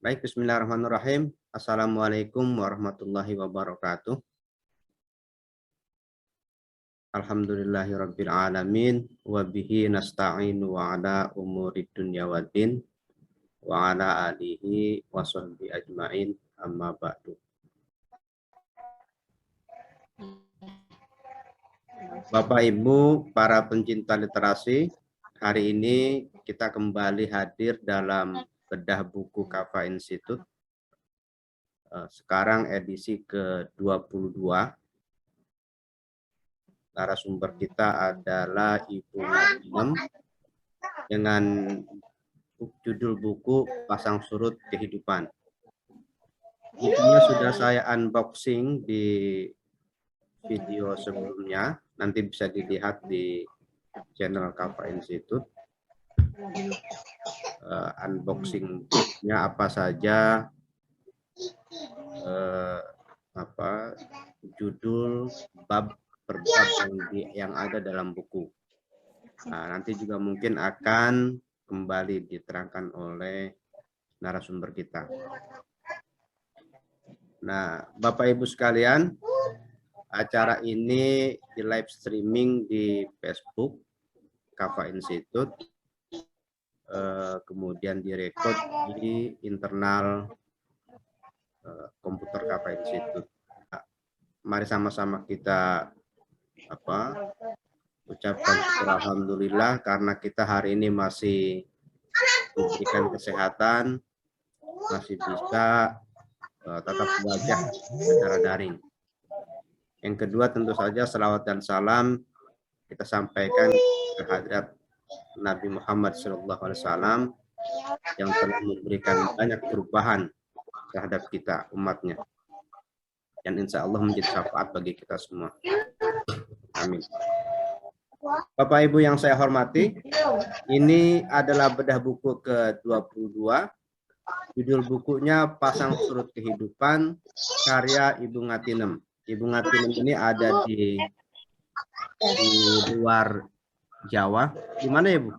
Baik, bismillahirrahmanirrahim. Assalamualaikum warahmatullahi wabarakatuh. Alhamdulillahirabbil alamin wa bihi nasta'inu wa ala umurid dunya waddin wa ala alihi wa sahbihi ajmain, amma ba'du. Bapak Ibu para pencinta literasi, hari ini kita kembali hadir dalam bedah buku Kafa Institute. Sekarang edisi ke-22. Narasumber kita adalah Ibu Mainem dengan judul buku Pasang Surut Kehidupan. Bukunya sudah saya unboxing di video sebelumnya, nanti bisa dilihat di channel Kafa Institute. Unboxingnya apa saja, judul, bab per bab yang ada dalam buku. Nah, nanti juga mungkin akan kembali diterangkan oleh narasumber kita. Nah, Bapak Ibu sekalian, acara ini di live streaming di Facebook Kafa Institute, kemudian direkod di internal komputer Kafa Institute. Mari sama-sama kita ucapkan alhamdulillah karena kita hari ini masih diberikan kesehatan, masih bisa tetap belajar secara daring. Yang kedua tentu saja salawat dan salam kita sampaikan kehadirat Nabi Muhammad SAW yang telah memberikan banyak perubahan terhadap kita umatnya, dan insya Allah menjadi syafaat bagi kita semua. Amin. Bapak Ibu yang saya hormati, ini adalah bedah buku ke-22. Judul bukunya Pasang Surut Kehidupan, karya Ibu Ngatinem. Ibu Ngatinem ini ada di luar Jawa. Di mana ya, Bu?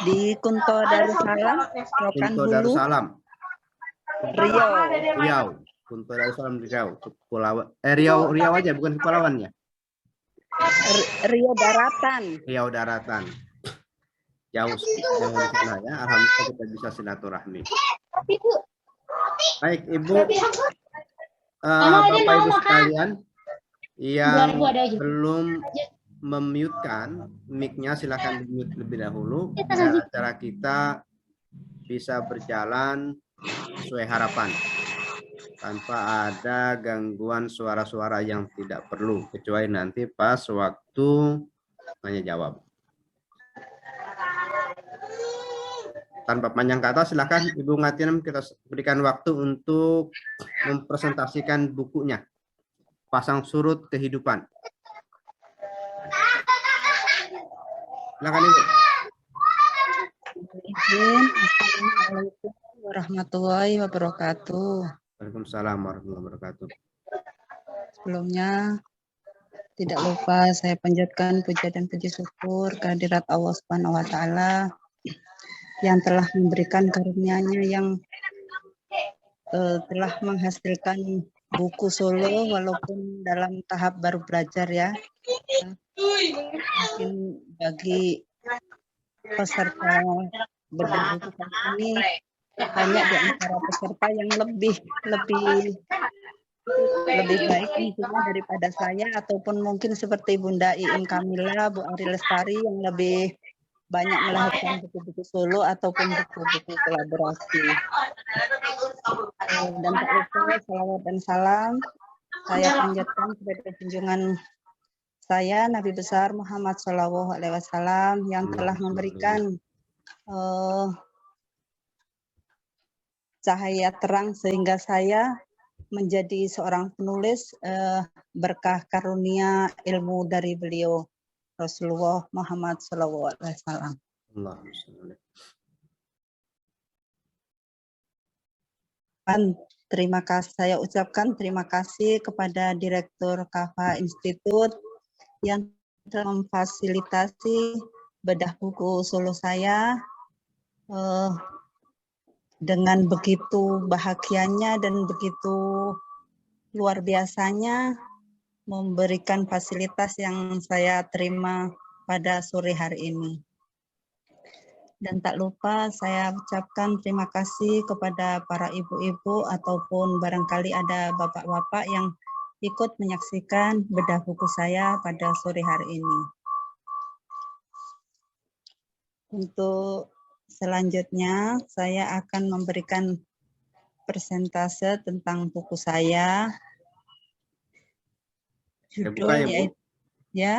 Di Kunto Darussalam, Kunto Darussalam. Riau. Kunto Darussalam Riau. Riau aja, bukan kepulauannya. Riau Daratan. Riau Daratan. Jauh di sana ya. Alhamdulillah kita bisa silaturahmi. Baik, Ibu, Bapak Ibu sekalian yang belum memute-kan mic-nya, silakan di-mute lebih dahulu agar acara kita bisa berjalan sesuai harapan tanpa ada gangguan suara-suara yang tidak perlu, kecuali nanti pas waktu tanya jawab. Tanpa panjang kata, silakan Ibu Ngatinem, kita berikan waktu untuk mempresentasikan bukunya Pasang Surut Kehidupan. Silakan, Ibu. Assalamualaikum warahmatullahi wabarakatuh. Waalaikumsalam warahmatullahi wabarakatuh. Sebelumnya tidak lupa saya panjatkan puja dan puji syukur kehadirat Allah Subhanahu wa taala yang telah memberikan karunia-Nya yang telah menghasilkan buku solo walaupun dalam tahap baru belajar ya. Mungkin bagi peserta bedah buku kali ini banyak di antara peserta yang lebih baik mungkin daripada saya, ataupun mungkin seperti Bunda Iin Kamila, Bu Ari Lestari yang lebih banyak melahirkan buku-buku solo ataupun buku-buku kolaborasi. Dan tak lupa salawat dan salam saya panjatkan kepada junjungan saya Nabi besar Muhammad SAW yang telah memberikan cahaya terang sehingga saya menjadi seorang penulis berkah karunia ilmu dari beliau Rasulullah Muhammad SAW. Terima kasih, saya ucapkan terima kasih kepada Direktur Kafa Institute yang telah memfasilitasi bedah buku solo saya dengan begitu bahagianya dan begitu luar biasanya memberikan fasilitas yang saya terima pada sore hari ini. Dan tak lupa saya ucapkan terima kasih kepada para ibu-ibu ataupun barangkali ada bapak-bapak yang ikut menyaksikan bedah buku saya pada sore hari ini. Untuk selanjutnya saya akan memberikan persentase tentang buku saya. Saya buka ya, Bu? Judul ya.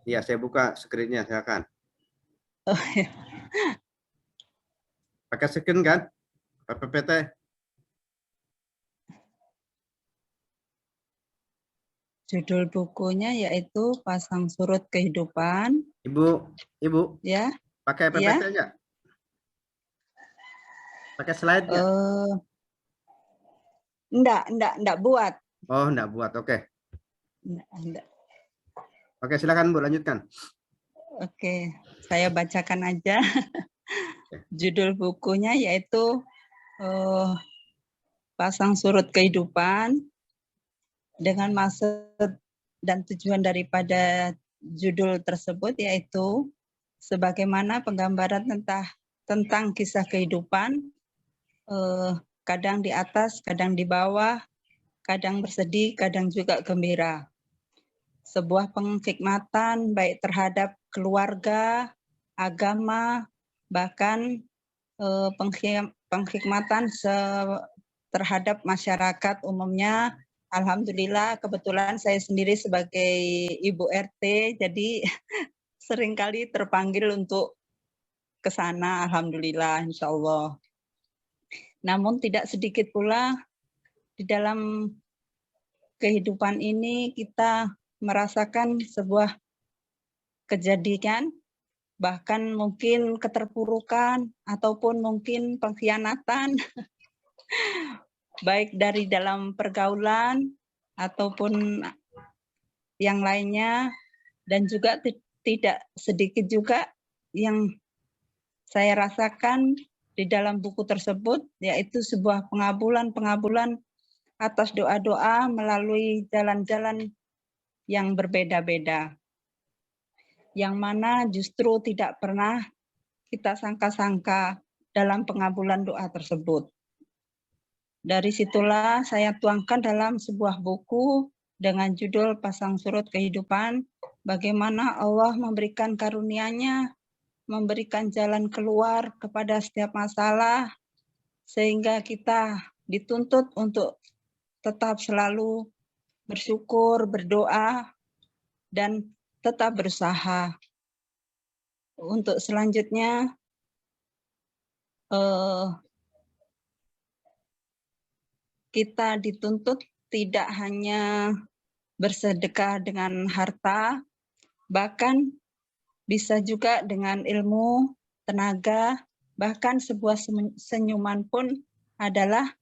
Iya, saya buka screen-nya, silakan. Oh, ya. Pakai screen kan? PPT. Judul bukunya yaitu Pasang Surut Kehidupan. Ibu, Ya, pakai PPT ya. enggak? Pakai slide enggak? Enggak buat. Oh, enggak buat, oke. Enggak. Oke, silakan Bu, lanjutkan. Oke, saya bacakan aja. Judul bukunya yaitu Pasang Surut Kehidupan. Dengan maksud dan tujuan daripada judul tersebut yaitu sebagaimana penggambaran tentang kisah kehidupan, kadang di atas, kadang di bawah, kadang bersedih, kadang juga gembira. Sebuah penghikmatan baik terhadap keluarga, agama, bahkan penghikmatan terhadap masyarakat umumnya. Alhamdulillah kebetulan saya sendiri sebagai Ibu RT, jadi seringkali terpanggil untuk ke sana, alhamdulillah, insya Allah. Namun tidak sedikit pula di dalam kehidupan ini kita merasakan sebuah kejadian, bahkan mungkin keterpurukan ataupun mungkin pengkhianatan, baik dari dalam pergaulan ataupun yang lainnya, dan juga tidak sedikit juga yang saya rasakan di dalam buku tersebut, yaitu sebuah pengabulan atas doa-doa melalui jalan-jalan yang berbeda-beda, yang mana justru tidak pernah kita sangka-sangka dalam pengabulan doa tersebut. Dari situlah saya tuangkan dalam sebuah buku dengan judul Pasang Surut Kehidupan, bagaimana Allah memberikan karunia-Nya, memberikan jalan keluar kepada setiap masalah, sehingga kita dituntut untuk tetap selalu bersyukur, berdoa, dan tetap berusaha. Untuk selanjutnya, kita dituntut tidak hanya bersedekah dengan harta, bahkan bisa juga dengan ilmu, tenaga, bahkan sebuah senyuman pun adalah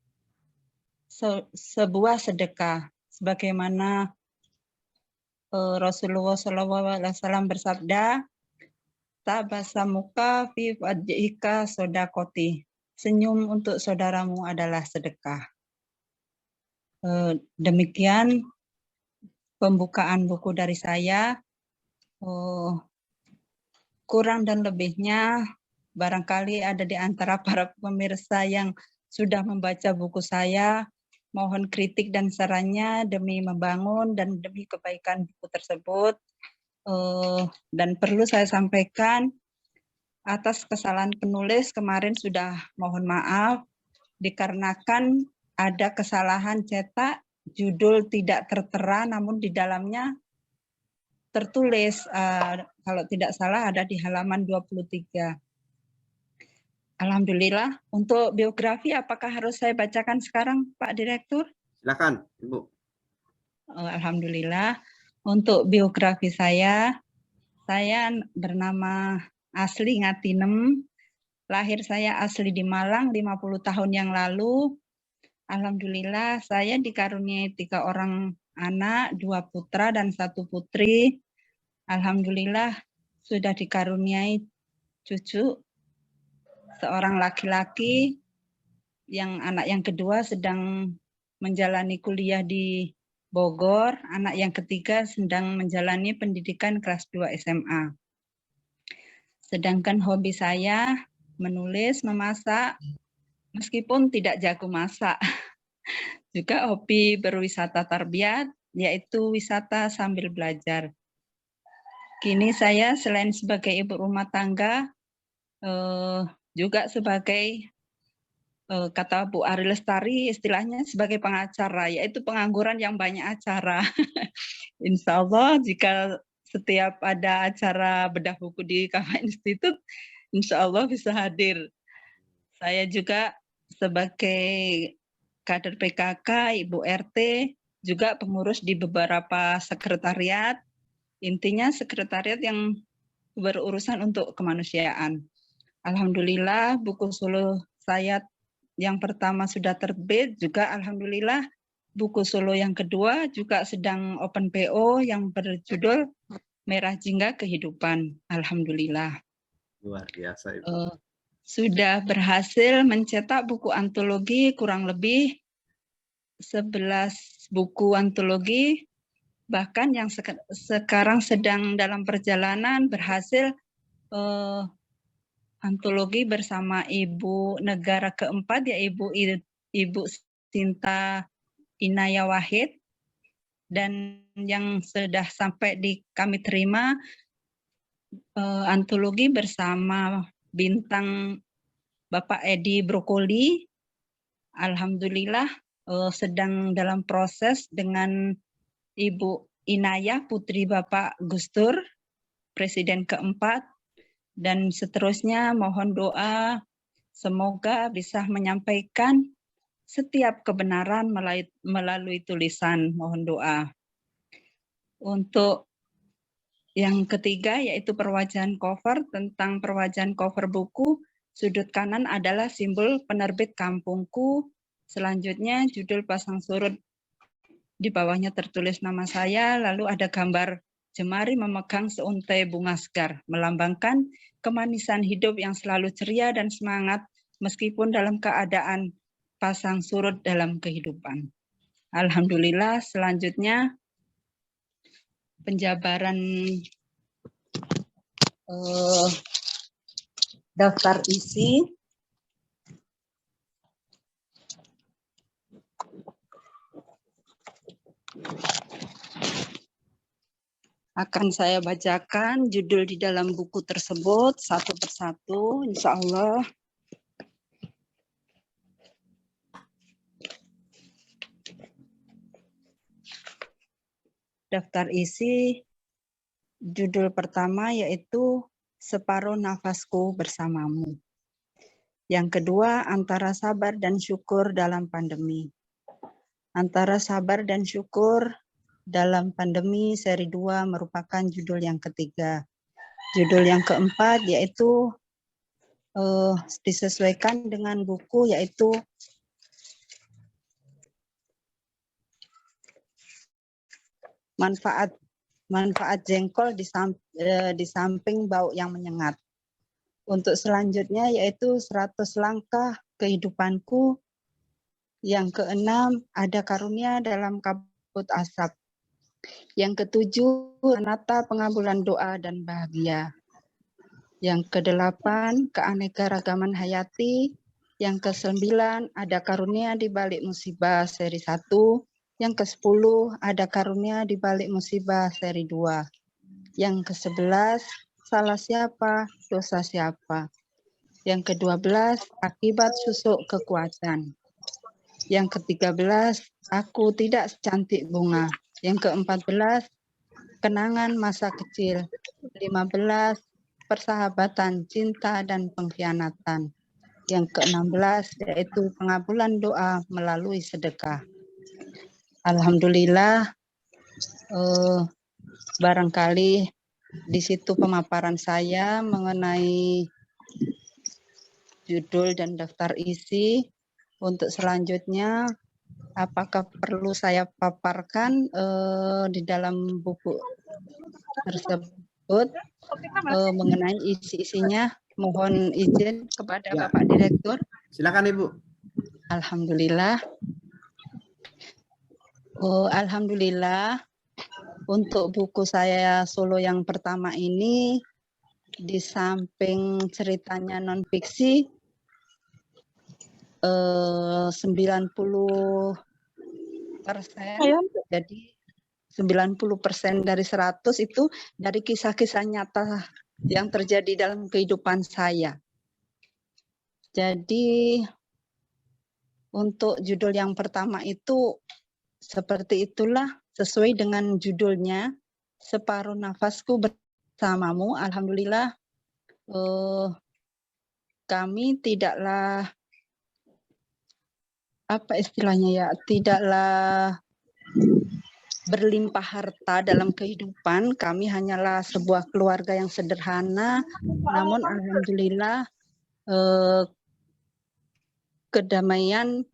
sebuah sedekah. Sebagaimana Rasulullah SAW bersabda, tabasamuka fi wajhika sodakoti. Senyum untuk saudaramu adalah sedekah. Demikian pembukaan buku dari saya. Kurang dan lebihnya barangkali ada di antara para pemirsa yang sudah membaca buku saya. Mohon kritik dan sarannya demi membangun dan demi kebaikan buku tersebut. Dan perlu saya sampaikan, atas kesalahan penulis kemarin sudah mohon maaf, dikarenakan ada kesalahan cetak, judul tidak tertera, namun di dalamnya tertulis, kalau tidak salah ada di halaman 23. Alhamdulillah. Untuk biografi, apakah harus saya bacakan sekarang, Pak Direktur? Silakan, Ibu. Alhamdulillah. Untuk biografi saya bernama asli Ngatinem. Lahir saya asli di Malang 50 tahun yang lalu. Alhamdulillah saya dikaruniai 3 orang anak, 2 putra dan 1 putri. Alhamdulillah sudah dikaruniai cucu seorang laki-laki yang anak yang kedua sedang menjalani kuliah di Bogor, anak yang ketiga sedang menjalani pendidikan kelas 2 SMA. Sedangkan hobi saya menulis, memasak, meskipun tidak jago masak. Juga hobi berwisata tarbiyat, yaitu wisata sambil belajar. Kini saya selain sebagai ibu rumah tangga, juga sebagai kata Bu Ari Lestari, istilahnya sebagai pengacara, yaitu pengangguran yang banyak acara. Insya Allah jika setiap ada acara bedah buku di Kafa Institute, insya Allah bisa hadir. Saya juga sebagai kader PKK, Ibu RT, juga pengurus di beberapa sekretariat. Intinya sekretariat yang berurusan untuk kemanusiaan. Alhamdulillah buku solo saya yang pertama sudah terbit, juga alhamdulillah buku solo yang kedua juga sedang open PO yang berjudul Merah Jingga Kehidupan. Alhamdulillah. Luar biasa Ibu. Sudah berhasil mencetak buku antologi kurang lebih 11 buku antologi, bahkan yang sekarang sedang dalam perjalanan berhasil antologi bersama Ibu Negara keempat, ya Ibu Sinta Inaya Wahid, dan yang sudah sampai di kami terima antologi bersama bintang Bapak Edi Brokoli. Alhamdulillah sedang dalam proses dengan Ibu Inayah putri Bapak Gustur, Presiden keempat, dan seterusnya mohon doa semoga bisa menyampaikan setiap kebenaran melalui tulisan, mohon doa. Untuk yang ketiga yaitu perwajahan cover, tentang perwajahan cover buku, sudut kanan adalah simbol penerbit kampungku, selanjutnya judul pasang surut, di bawahnya tertulis nama saya, lalu ada gambar jemari memegang seuntai bunga segar, melambangkan kemanisan hidup yang selalu ceria dan semangat meskipun dalam keadaan pasang surut dalam kehidupan. Alhamdulillah, selanjutnya penjabaran daftar isi. Akan saya bacakan judul di dalam buku tersebut satu persatu, insya Allah. Daftar isi judul pertama yaitu Separuh Nafasku Bersamamu. Yang kedua, Antara Sabar dan Syukur dalam Pandemi. Antara Sabar dan Syukur dalam Pandemi seri 2 merupakan judul yang ketiga. Judul yang keempat yaitu disesuaikan dengan buku yaitu manfaat jengkol di samping bau yang menyengat. Untuk selanjutnya yaitu 100 langkah kehidupanku. Yang keenam, Ada Karunia dalam Kabut Asap. Yang ketujuh, Menata Pengabulan Doa dan Bahagia. Yang kedelapan, Keanekaragaman Hayati. Yang kesembilan, Ada Karunia di Balik Musibah seri 1. Yang ke-10, Ada Karunia di Balik Musibah seri 2. Yang ke-11, Salah Siapa, Dosa Siapa. Yang ke-12, Akibat Susuk Kekuatan. Yang ke-13, Aku Tidak Secantik Bunga. Yang ke-14, Kenangan Masa Kecil. 15, Persahabatan, Cinta, dan Pengkhianatan. Yang ke-16 yaitu Pengabulan Doa melalui Sedekah. Alhamdulillah, barangkali di situ pemaparan saya mengenai judul dan daftar isi. Untuk selanjutnya, apakah perlu saya paparkan di dalam buku tersebut mengenai isi-isinya? mohon izin kepada Ya. Bapak Direktur. Silakan Ibu. Alhamdulillah. Alhamdulillah untuk buku saya Solo yang pertama ini, di samping ceritanya non fiksi, 90%, jadi 90% dari 100 itu dari kisah-kisah nyata yang terjadi dalam kehidupan saya. Jadi untuk judul yang pertama itu seperti itulah, sesuai dengan judulnya, Separuh Nafasku Bersamamu. Alhamdulillah kami tidaklah, apa istilahnya ya, tidaklah berlimpah harta dalam kehidupan. Kami hanyalah sebuah keluarga yang sederhana, namun alhamdulillah kedamaian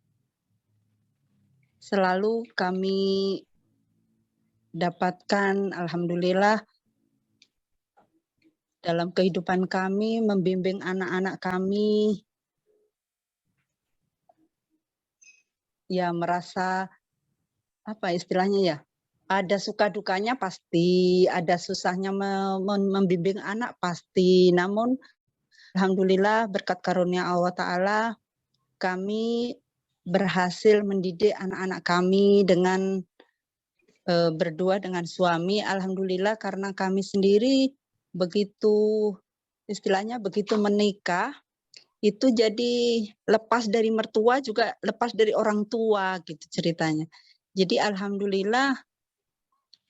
selalu kami dapatkan. Alhamdulillah dalam kehidupan kami, membimbing anak-anak kami, ya merasa, apa istilahnya ya, ada suka dukanya pasti, ada susahnya membimbing anak pasti. Namun alhamdulillah berkat karunia Allah Ta'ala kami berhasil mendidik anak-anak kami dengan berdua dengan suami. Alhamdulillah karena kami sendiri begitu, istilahnya begitu menikah, itu jadi lepas dari mertua juga lepas dari orang tua gitu ceritanya. Jadi alhamdulillah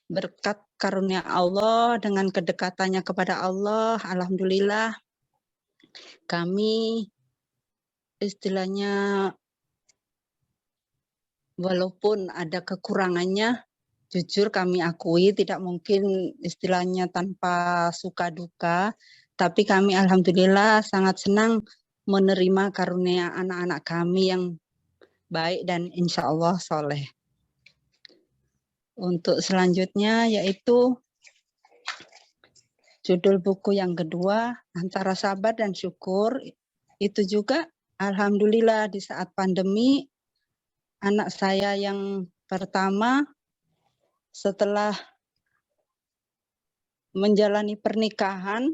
berkat karunia Allah dengan kedekatannya kepada Allah, alhamdulillah kami istilahnya walaupun ada kekurangannya, jujur kami akui tidak mungkin istilahnya tanpa suka duka, tapi kami alhamdulillah sangat senang menerima karunia anak-anak kami yang baik dan insya Allah soleh. Untuk selanjutnya yaitu judul buku yang kedua, Antara Sabar dan Syukur. Itu juga alhamdulillah di saat pandemi, anak saya yang pertama setelah menjalani pernikahan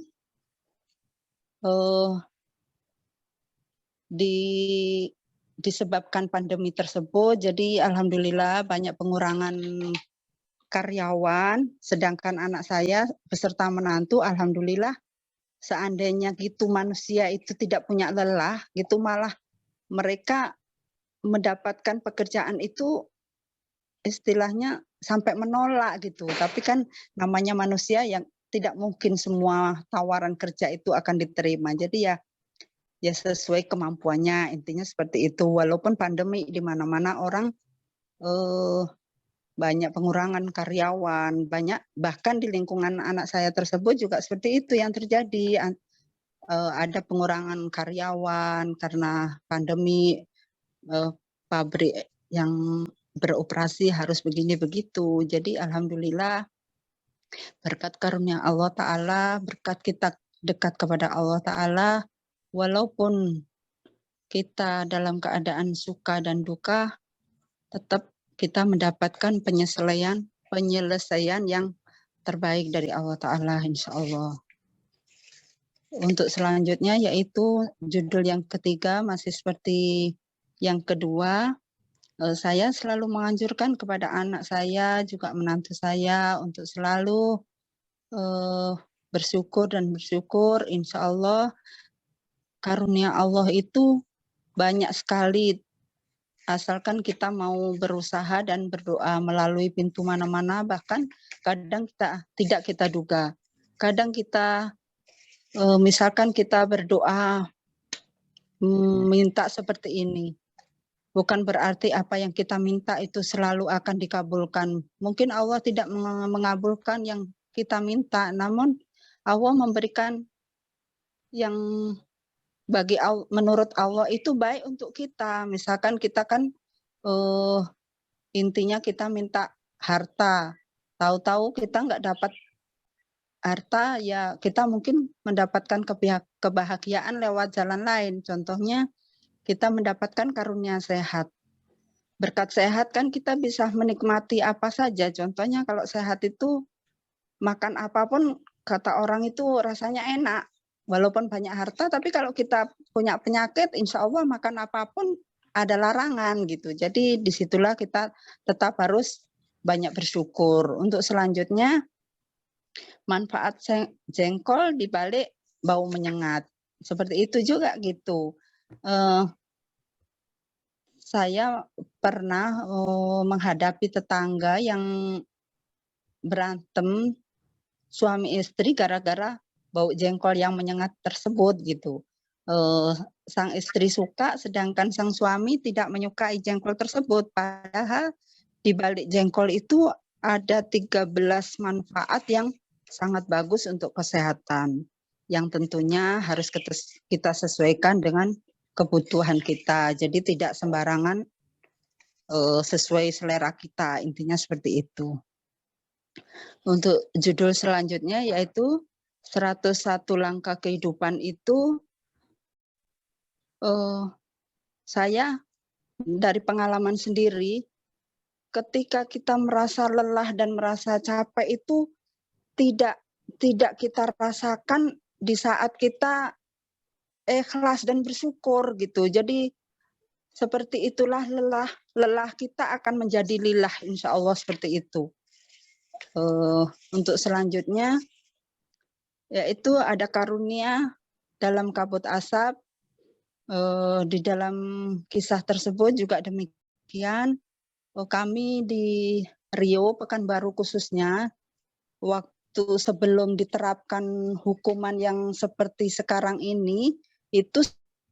disebabkan pandemi tersebut, jadi alhamdulillah banyak pengurangan karyawan, sedangkan anak saya beserta menantu alhamdulillah seandainya gitu manusia itu tidak punya lelah gitu, malah mereka mendapatkan pekerjaan itu istilahnya sampai menolak gitu. Tapi kan namanya manusia yang tidak mungkin semua tawaran kerja itu akan diterima. Jadi ya sesuai kemampuannya, intinya seperti itu. Walaupun pandemi di mana-mana orang banyak pengurangan karyawan, banyak bahkan di lingkungan anak saya tersebut juga seperti itu yang terjadi. Ada pengurangan karyawan karena pandemi, pabrik yang beroperasi harus begini begitu. Jadi alhamdulillah berkat karunia Allah Ta'ala, berkat kita dekat kepada Allah Ta'ala, walaupun kita dalam keadaan suka dan duka, tetap kita mendapatkan penyelesaian yang terbaik dari Allah Ta'ala insya Allah. Untuk selanjutnya yaitu judul yang ketiga masih seperti yang kedua, saya selalu menganjurkan kepada anak saya juga menantu saya untuk selalu bersyukur dan bersyukur. Insya Allah karunia Allah itu banyak sekali, asalkan kita mau berusaha dan berdoa melalui pintu mana-mana, bahkan kadang tidak kita duga. Kadang kita misalkan kita berdoa minta seperti ini, bukan berarti apa yang kita minta itu selalu akan dikabulkan. Mungkin Allah tidak mengabulkan yang kita minta, namun Allah memberikan yang menurut Allah itu baik untuk kita. Misalkan kita kan intinya kita minta harta, tahu-tahu kita nggak dapat harta, ya kita mungkin mendapatkan kebahagiaan lewat jalan lain. Contohnya kita mendapatkan karunia sehat. Berkat sehat kan kita bisa menikmati apa saja. Contohnya kalau sehat itu makan apapun kata orang itu rasanya enak. Walaupun banyak harta, tapi kalau kita punya penyakit, insya Allah makan apapun ada larangan gitu. Jadi disitulah kita tetap harus banyak bersyukur. Untuk selanjutnya, manfaat jengkol dibalik bau menyengat. Seperti itu juga gitu. Saya pernah menghadapi tetangga yang berantem suami istri gara-gara bau jengkol yang menyengat tersebut gitu. Sang istri suka, sedangkan sang suami tidak menyukai jengkol tersebut. Padahal di balik jengkol itu ada 13 manfaat yang sangat bagus untuk kesehatan, yang tentunya harus kita sesuaikan dengan kebutuhan kita. Jadi tidak sembarangan sesuai selera kita, intinya seperti itu. Untuk judul selanjutnya yaitu 101 langkah kehidupan itu, saya dari pengalaman sendiri, ketika kita merasa lelah dan merasa capek itu tidak kita rasakan di saat kita ikhlas dan bersyukur gitu. Jadi seperti itulah lelah kita akan menjadi lillah, insya Allah seperti itu. Untuk selanjutnya yaitu ada karunia dalam kabut asap. Di dalam kisah tersebut juga demikian. Kami di Riau, Pekanbaru khususnya, waktu sebelum diterapkan hukuman yang seperti sekarang ini, itu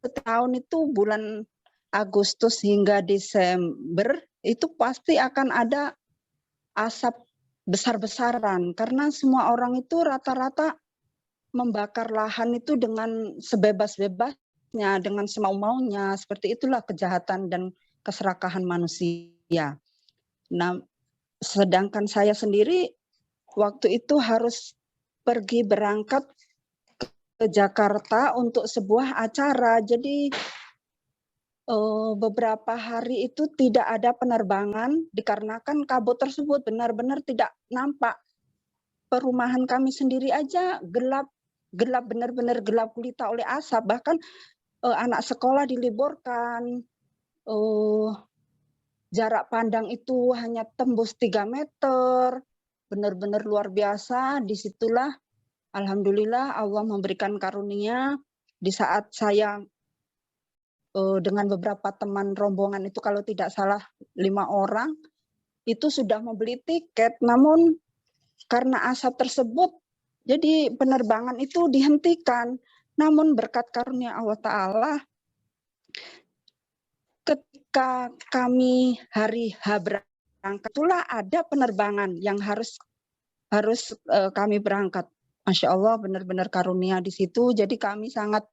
setahun itu bulan Agustus hingga Desember itu pasti akan ada asap besar-besaran, karena semua orang itu rata-rata membakar lahan itu dengan sebebas-bebasnya, dengan semau-maunya. Seperti itulah kejahatan dan keserakahan manusia. Nah, sedangkan saya sendiri waktu itu harus pergi berangkat ke Jakarta untuk sebuah acara. Jadi beberapa hari itu tidak ada penerbangan dikarenakan kabut tersebut benar-benar tidak nampak. Perumahan kami sendiri aja gelap benar-benar gelap gulita oleh asap. Bahkan anak sekolah diliburkan, jarak pandang itu hanya tembus 3 meter, benar-benar luar biasa. Disitulah alhamdulillah Allah memberikan karunia di saat saya dengan beberapa teman rombongan itu, kalau tidak salah 5 orang, itu sudah membeli tiket, namun karena asap tersebut jadi penerbangan itu dihentikan. Namun berkat karunia Allah Ta'ala, ketika kami hari H berangkat, itulah ada penerbangan yang harus kami berangkat. Masya Allah, benar-benar karunia di situ. Jadi kami sangat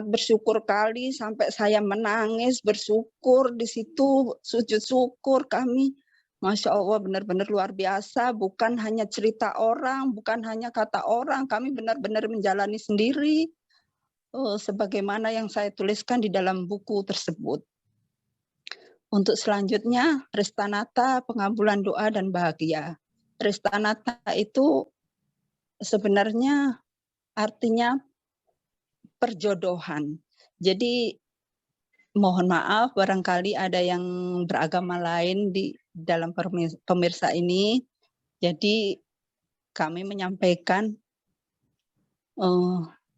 bersyukur kali, sampai saya menangis bersyukur di situ, sujud syukur kami. Masya Allah, benar-benar luar biasa. Bukan hanya cerita orang, bukan hanya kata orang, kami benar-benar menjalani sendiri sebagaimana yang saya tuliskan di dalam buku tersebut. Untuk selanjutnya, Restanata, pengabulan doa dan bahagia. Restanata itu sebenarnya artinya perjodohan. Jadi mohon maaf barangkali ada yang beragama lain di dalam pemirsa ini. Jadi kami menyampaikan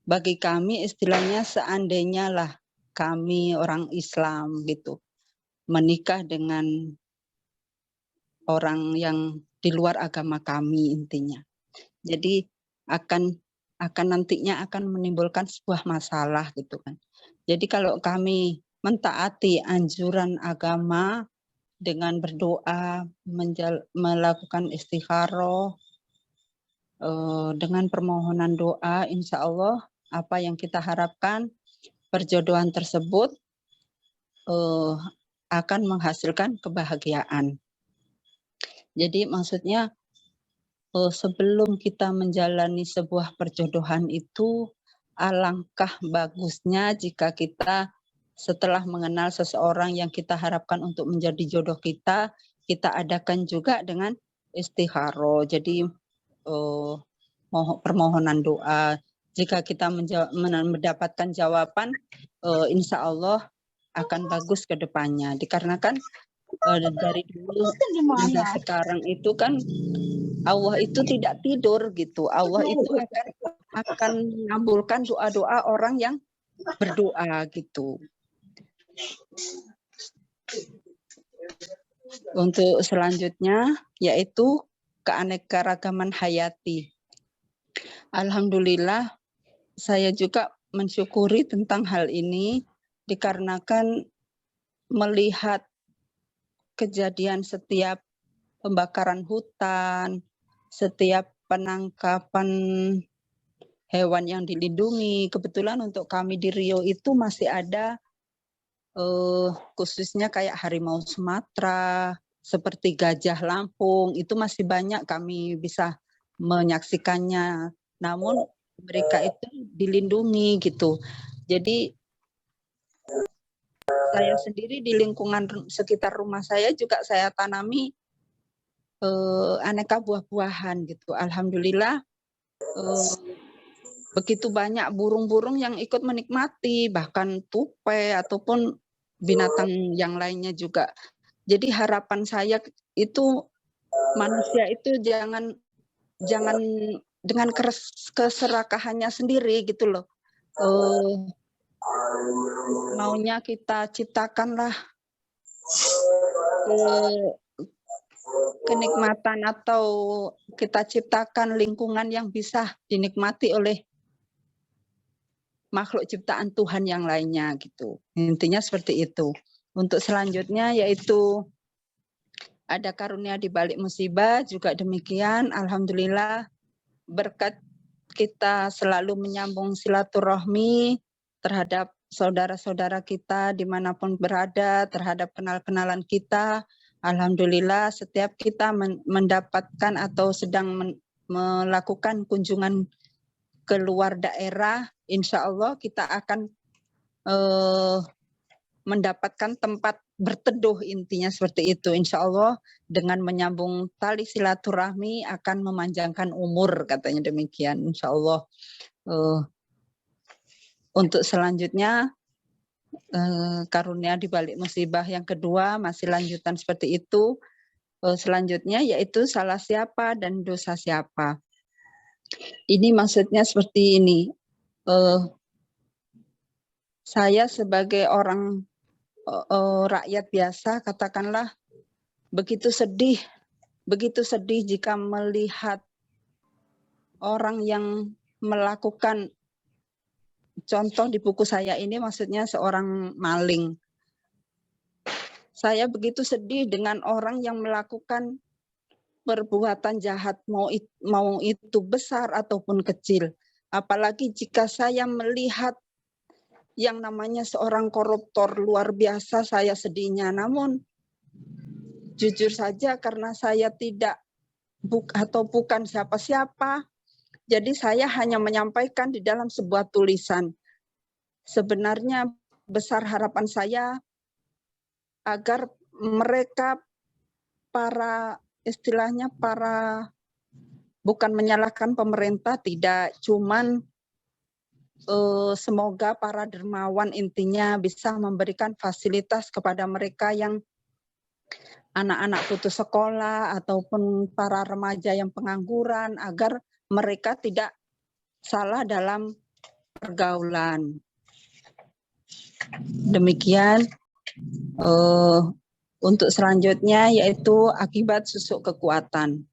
bagi kami istilahnya seandainya lah kami orang Islam gitu menikah dengan orang yang di luar agama kami, intinya. Jadi akan nantinya akan menimbulkan sebuah masalah gitu kan. Jadi kalau kami mentaati anjuran agama dengan berdoa, melakukan istikharah, dengan permohonan doa, insya Allah apa yang kita harapkan perjodohan tersebut akan menghasilkan kebahagiaan. Jadi maksudnya sebelum kita menjalani sebuah perjodohan itu, alangkah bagusnya jika kita setelah mengenal seseorang yang kita harapkan untuk menjadi jodoh kita adakan juga dengan istikharah. Jadi permohonan doa. Jika kita mendapatkan jawaban, insya Allah akan bagus ke depannya. Dikarenakan dari dulu hingga sekarang itu kan Allah itu tidak tidur gitu. Allah itu akan mengabulkan doa-doa orang yang berdoa gitu. Untuk selanjutnya yaitu keanekaragaman hayati. Alhamdulillah saya juga mensyukuri tentang hal ini dikarenakan melihat kejadian setiap pembakaran hutan, setiap penangkapan hewan yang dilindungi. Kebetulan untuk kami di Riau itu masih ada khususnya kayak harimau Sumatera, seperti gajah Lampung, itu masih banyak kami bisa menyaksikannya. Namun mereka itu dilindungi gitu. Jadi saya sendiri di lingkungan sekitar rumah saya juga saya tanami aneka buah-buahan gitu. Alhamdulillah begitu banyak burung-burung yang ikut menikmati, bahkan tupai ataupun binatang yang lainnya juga. Jadi harapan saya itu manusia itu jangan dengan keserakahannya sendiri gitu loh. Maunya kita ciptakanlah kenikmatan atau kita ciptakan lingkungan yang bisa dinikmati oleh makhluk ciptaan Tuhan yang lainnya gitu. Intinya seperti itu. Untuk selanjutnya yaitu ada karunia di balik musibah juga demikian. Alhamdulillah berkat kita selalu menyambung silaturahmi terhadap saudara-saudara kita dimanapun berada, terhadap kenal-kenalan kita. Alhamdulillah setiap kita mendapatkan atau sedang melakukan kunjungan keluar daerah, insya Allah kita akan mendapatkan tempat berteduh, intinya seperti itu. Insya Allah dengan menyambung tali silaturahmi akan memanjangkan umur, katanya demikian. Insya Allah. Untuk selanjutnya karunia di balik musibah yang kedua masih lanjutan seperti itu. Selanjutnya yaitu salah siapa dan dosa siapa. Ini maksudnya seperti ini. Saya sebagai orang rakyat biasa, katakanlah begitu sedih jika melihat orang yang melakukan, contoh di buku saya ini maksudnya seorang maling. Saya begitu sedih dengan orang yang melakukan perbuatan jahat, mau itu besar ataupun kecil. Apalagi jika saya melihat yang namanya seorang koruptor luar biasa, saya sedihnya. Namun jujur saja karena saya tidak bukan siapa-siapa, jadi saya hanya menyampaikan di dalam sebuah tulisan. Sebenarnya besar harapan saya agar mereka bukan menyalahkan pemerintah, tidak, cuman semoga para dermawan intinya bisa memberikan fasilitas kepada mereka yang anak-anak putus sekolah ataupun para remaja yang pengangguran agar mereka tidak salah dalam pergaulan. Demikian. Untuk selanjutnya yaitu akibat susuk kekuatan.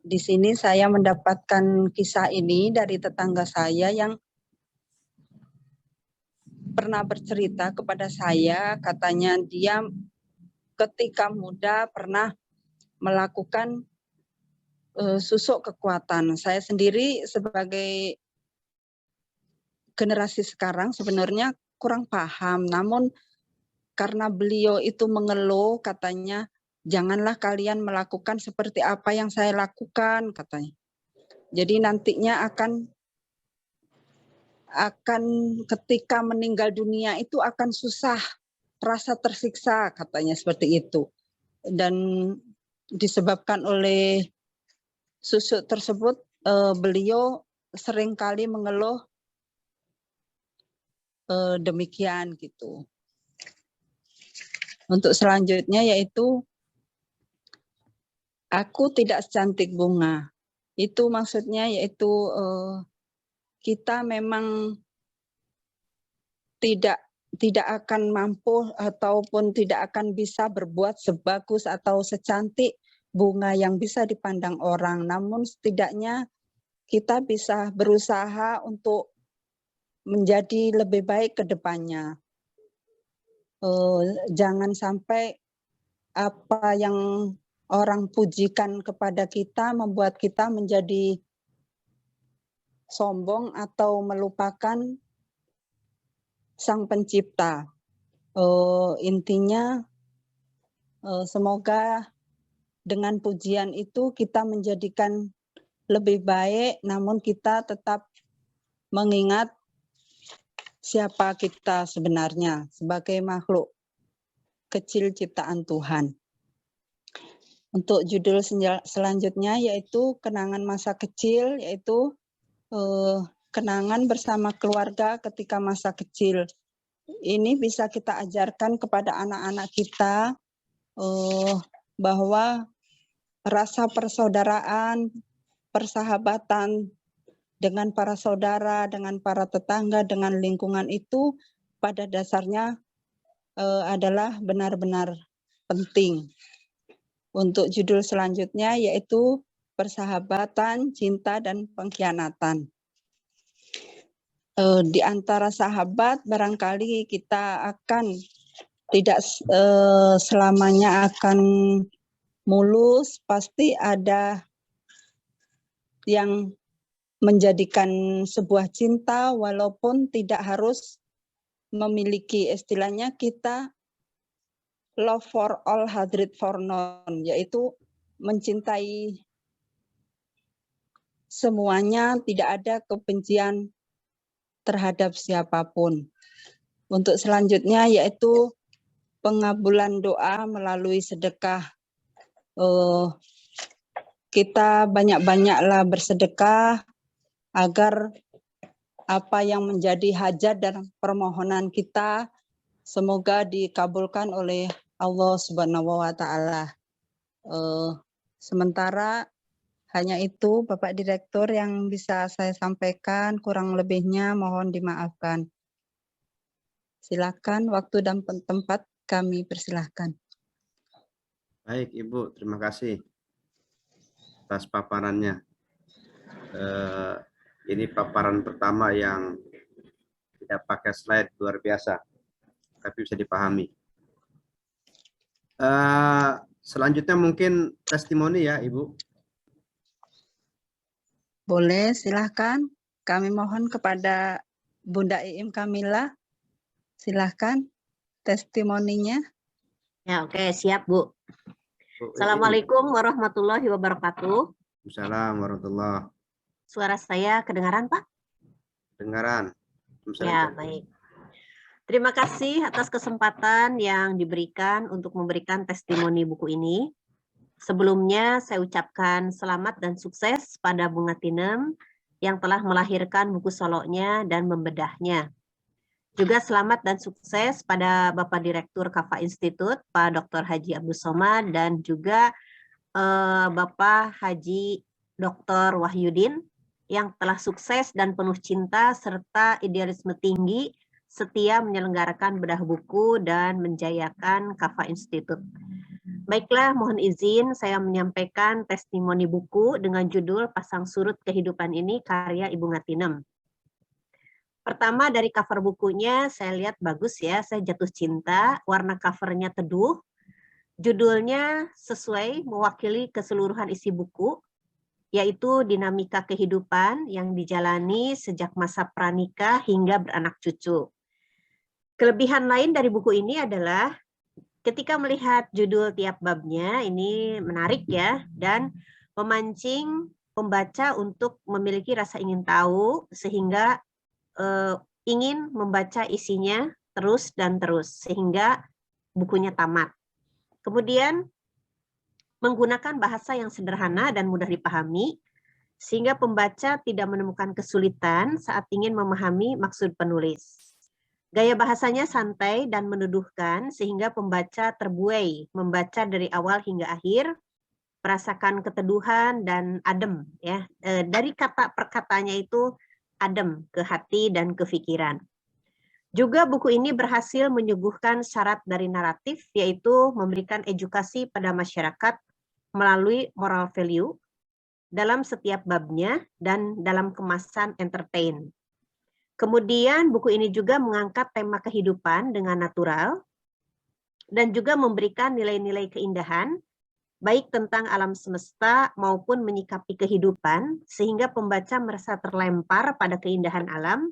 Di sini saya mendapatkan kisah ini dari tetangga saya yang pernah bercerita kepada saya, katanya dia ketika muda pernah melakukan susuk kekuatan. Saya sendiri sebagai generasi sekarang sebenarnya kurang paham, namun karena beliau itu mengeluh katanya janganlah kalian melakukan seperti apa yang saya lakukan, katanya. Jadi nantinya akan ketika meninggal dunia itu akan susah, rasa tersiksa, katanya seperti itu. Dan disebabkan oleh susuk tersebut, beliau seringkali mengeluh demikian gitu. Untuk selanjutnya yaitu aku tidak secantik bunga. Itu maksudnya yaitu kita memang tidak akan mampu ataupun tidak akan bisa berbuat sebagus atau secantik bunga yang bisa dipandang orang. Namun setidaknya kita bisa berusaha untuk menjadi lebih baik ke depannya. Jangan sampai apa yang orang pujikan kepada kita membuat kita menjadi sombong atau melupakan Sang Pencipta. Intinya semoga dengan pujian itu kita menjadikan lebih baik, namun kita tetap mengingat siapa kita sebenarnya sebagai makhluk kecil ciptaan Tuhan. Untuk judul selanjutnya yaitu kenangan masa kecil, yaitu kenangan bersama keluarga ketika masa kecil. Ini bisa kita ajarkan kepada anak-anak kita bahwa rasa persaudaraan, persahabatan dengan para saudara, dengan para tetangga, dengan lingkungan itu pada dasarnya adalah benar-benar penting. Untuk judul selanjutnya yaitu persahabatan, cinta, dan pengkhianatan. Di antara sahabat barangkali kita akan tidak selamanya akan mulus, pasti ada yang menjadikan sebuah cinta walaupun tidak harus memiliki, istilahnya kita love for all, hatred for none, yaitu mencintai semuanya, tidak ada kebencian terhadap siapapun. Untuk selanjutnya yaitu pengabulan doa melalui sedekah. Kita banyak-banyaklah bersedekah agar apa yang menjadi hajat dan permohonan kita semoga dikabulkan oleh Allah Subhanahu wa Ta'ala. Sementara hanya itu Bapak Direktur yang bisa saya sampaikan, kurang lebihnya mohon dimaafkan. Silakan, waktu dan tempat kami persilahkan. Baik Ibu, terima kasih atas paparannya. Ini paparan pertama yang tidak pakai slide, luar biasa, tapi bisa dipahami. Selanjutnya mungkin testimoni ya Ibu. Boleh, silahkan. Kami mohon kepada Bunda Iim Kamila, silahkan testimoninya. Ya, oke, siap Bu. Assalamualaikum warahmatullahi wabarakatuh. Assalamualaikum warahmatullahi. Suara saya kedengaran, Pak? Dengaran. Ya, baik. Terima kasih atas kesempatan yang diberikan untuk memberikan testimoni buku ini. Sebelumnya saya ucapkan selamat dan sukses pada Bunga Tinem yang telah melahirkan buku soloknya dan membedahnya. Juga selamat dan sukses pada Bapak Direktur Kafa Institute, Pak Dr. Haji Abdul Somad, dan juga Bapak Haji Dr. Wahyudin yang telah sukses dan penuh cinta serta idealisme tinggi setia menyelenggarakan bedah buku dan menjayakan Kafa Institute. Baiklah, mohon izin saya menyampaikan testimoni buku dengan judul Pasang Surut Kehidupan Ini karya Ibu Ngatinem. Pertama dari cover bukunya saya lihat bagus ya, saya jatuh cinta, warna covernya teduh, judulnya sesuai mewakili keseluruhan isi buku, yaitu dinamika kehidupan yang dijalani sejak masa pranikah hingga beranak cucu. Kelebihan lain dari buku ini adalah ketika melihat judul tiap babnya, ini menarik ya, dan memancing pembaca untuk memiliki rasa ingin tahu, sehingga ingin membaca isinya terus dan terus, sehingga bukunya tamat. Kemudian, menggunakan bahasa yang sederhana dan mudah dipahami, sehingga pembaca tidak menemukan kesulitan saat ingin memahami maksud penulis. Gaya bahasanya santai dan menuduhkan, sehingga pembaca terbuai membaca dari awal hingga akhir, merasakan keteduhan dan adem. Ya, dari kata perkataannya itu adem ke hati dan ke pikiran. Juga buku ini berhasil menyuguhkan syarat dari naratif, yaitu memberikan edukasi pada masyarakat melalui moral value dalam setiap babnya dan dalam kemasan entertain. Kemudian buku ini juga mengangkat tema kehidupan dengan natural dan juga memberikan nilai-nilai keindahan, baik tentang alam semesta maupun menyikapi kehidupan, sehingga pembaca merasa terlempar pada keindahan alam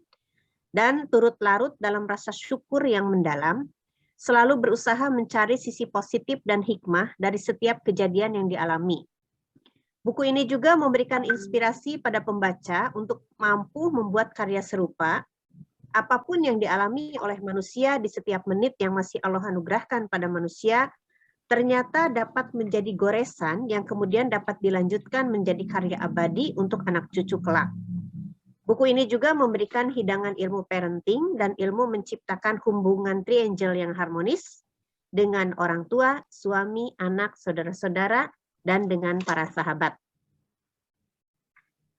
dan turut larut dalam rasa syukur yang mendalam, selalu berusaha mencari sisi positif dan hikmah dari setiap kejadian yang dialami. Buku ini juga memberikan inspirasi pada pembaca untuk mampu membuat karya serupa, apapun yang dialami oleh manusia di setiap menit yang masih Allah anugerahkan pada manusia, ternyata dapat menjadi goresan yang kemudian dapat dilanjutkan menjadi karya abadi untuk anak cucu kelak. Buku ini juga memberikan hidangan ilmu parenting dan ilmu menciptakan hubungan triangle yang harmonis dengan orang tua, suami, anak, saudara-saudara, dan dengan para sahabat.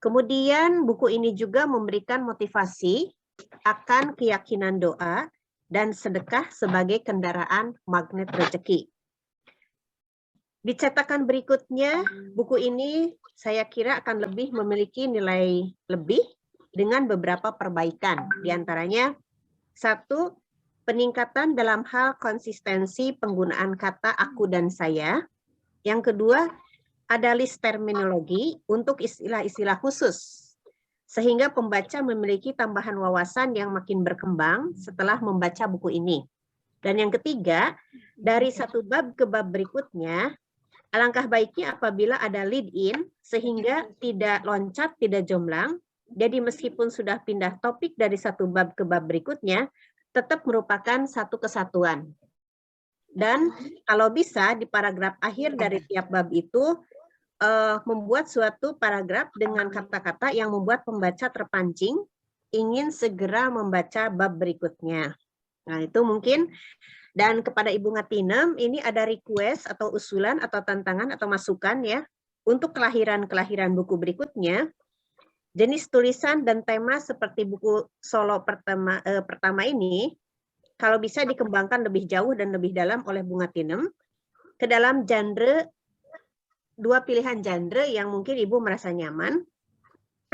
Kemudian buku ini juga memberikan motivasi akan keyakinan doa dan sedekah sebagai kendaraan magnet rezeki. Di cetakan berikutnya, buku ini saya kira akan lebih memiliki nilai lebih dengan beberapa perbaikan. Di antaranya, 1, peningkatan dalam hal konsistensi penggunaan kata aku dan saya. Yang kedua, ada list terminologi untuk istilah-istilah khusus, sehingga pembaca memiliki tambahan wawasan yang makin berkembang setelah membaca buku ini. Dan yang ketiga, dari satu bab ke bab berikutnya, alangkah baiknya apabila ada lead in, sehingga tidak loncat, tidak jomplang. Jadi meskipun sudah pindah topik dari satu bab ke bab berikutnya, tetap merupakan satu kesatuan. Dan kalau bisa di paragraf akhir dari tiap bab itu, membuat suatu paragraf dengan kata-kata yang membuat pembaca terpancing, ingin segera membaca bab berikutnya. Nah itu mungkin. Dan kepada Ibu Ngatinem, ini ada request atau usulan atau tantangan atau masukan ya, untuk kelahiran buku berikutnya. Jenis tulisan dan tema seperti buku solo pertama ini, kalau bisa dikembangkan lebih jauh dan lebih dalam oleh Bu Ngatinem, ke dalam genre, 2 pilihan genre yang mungkin Ibu merasa nyaman,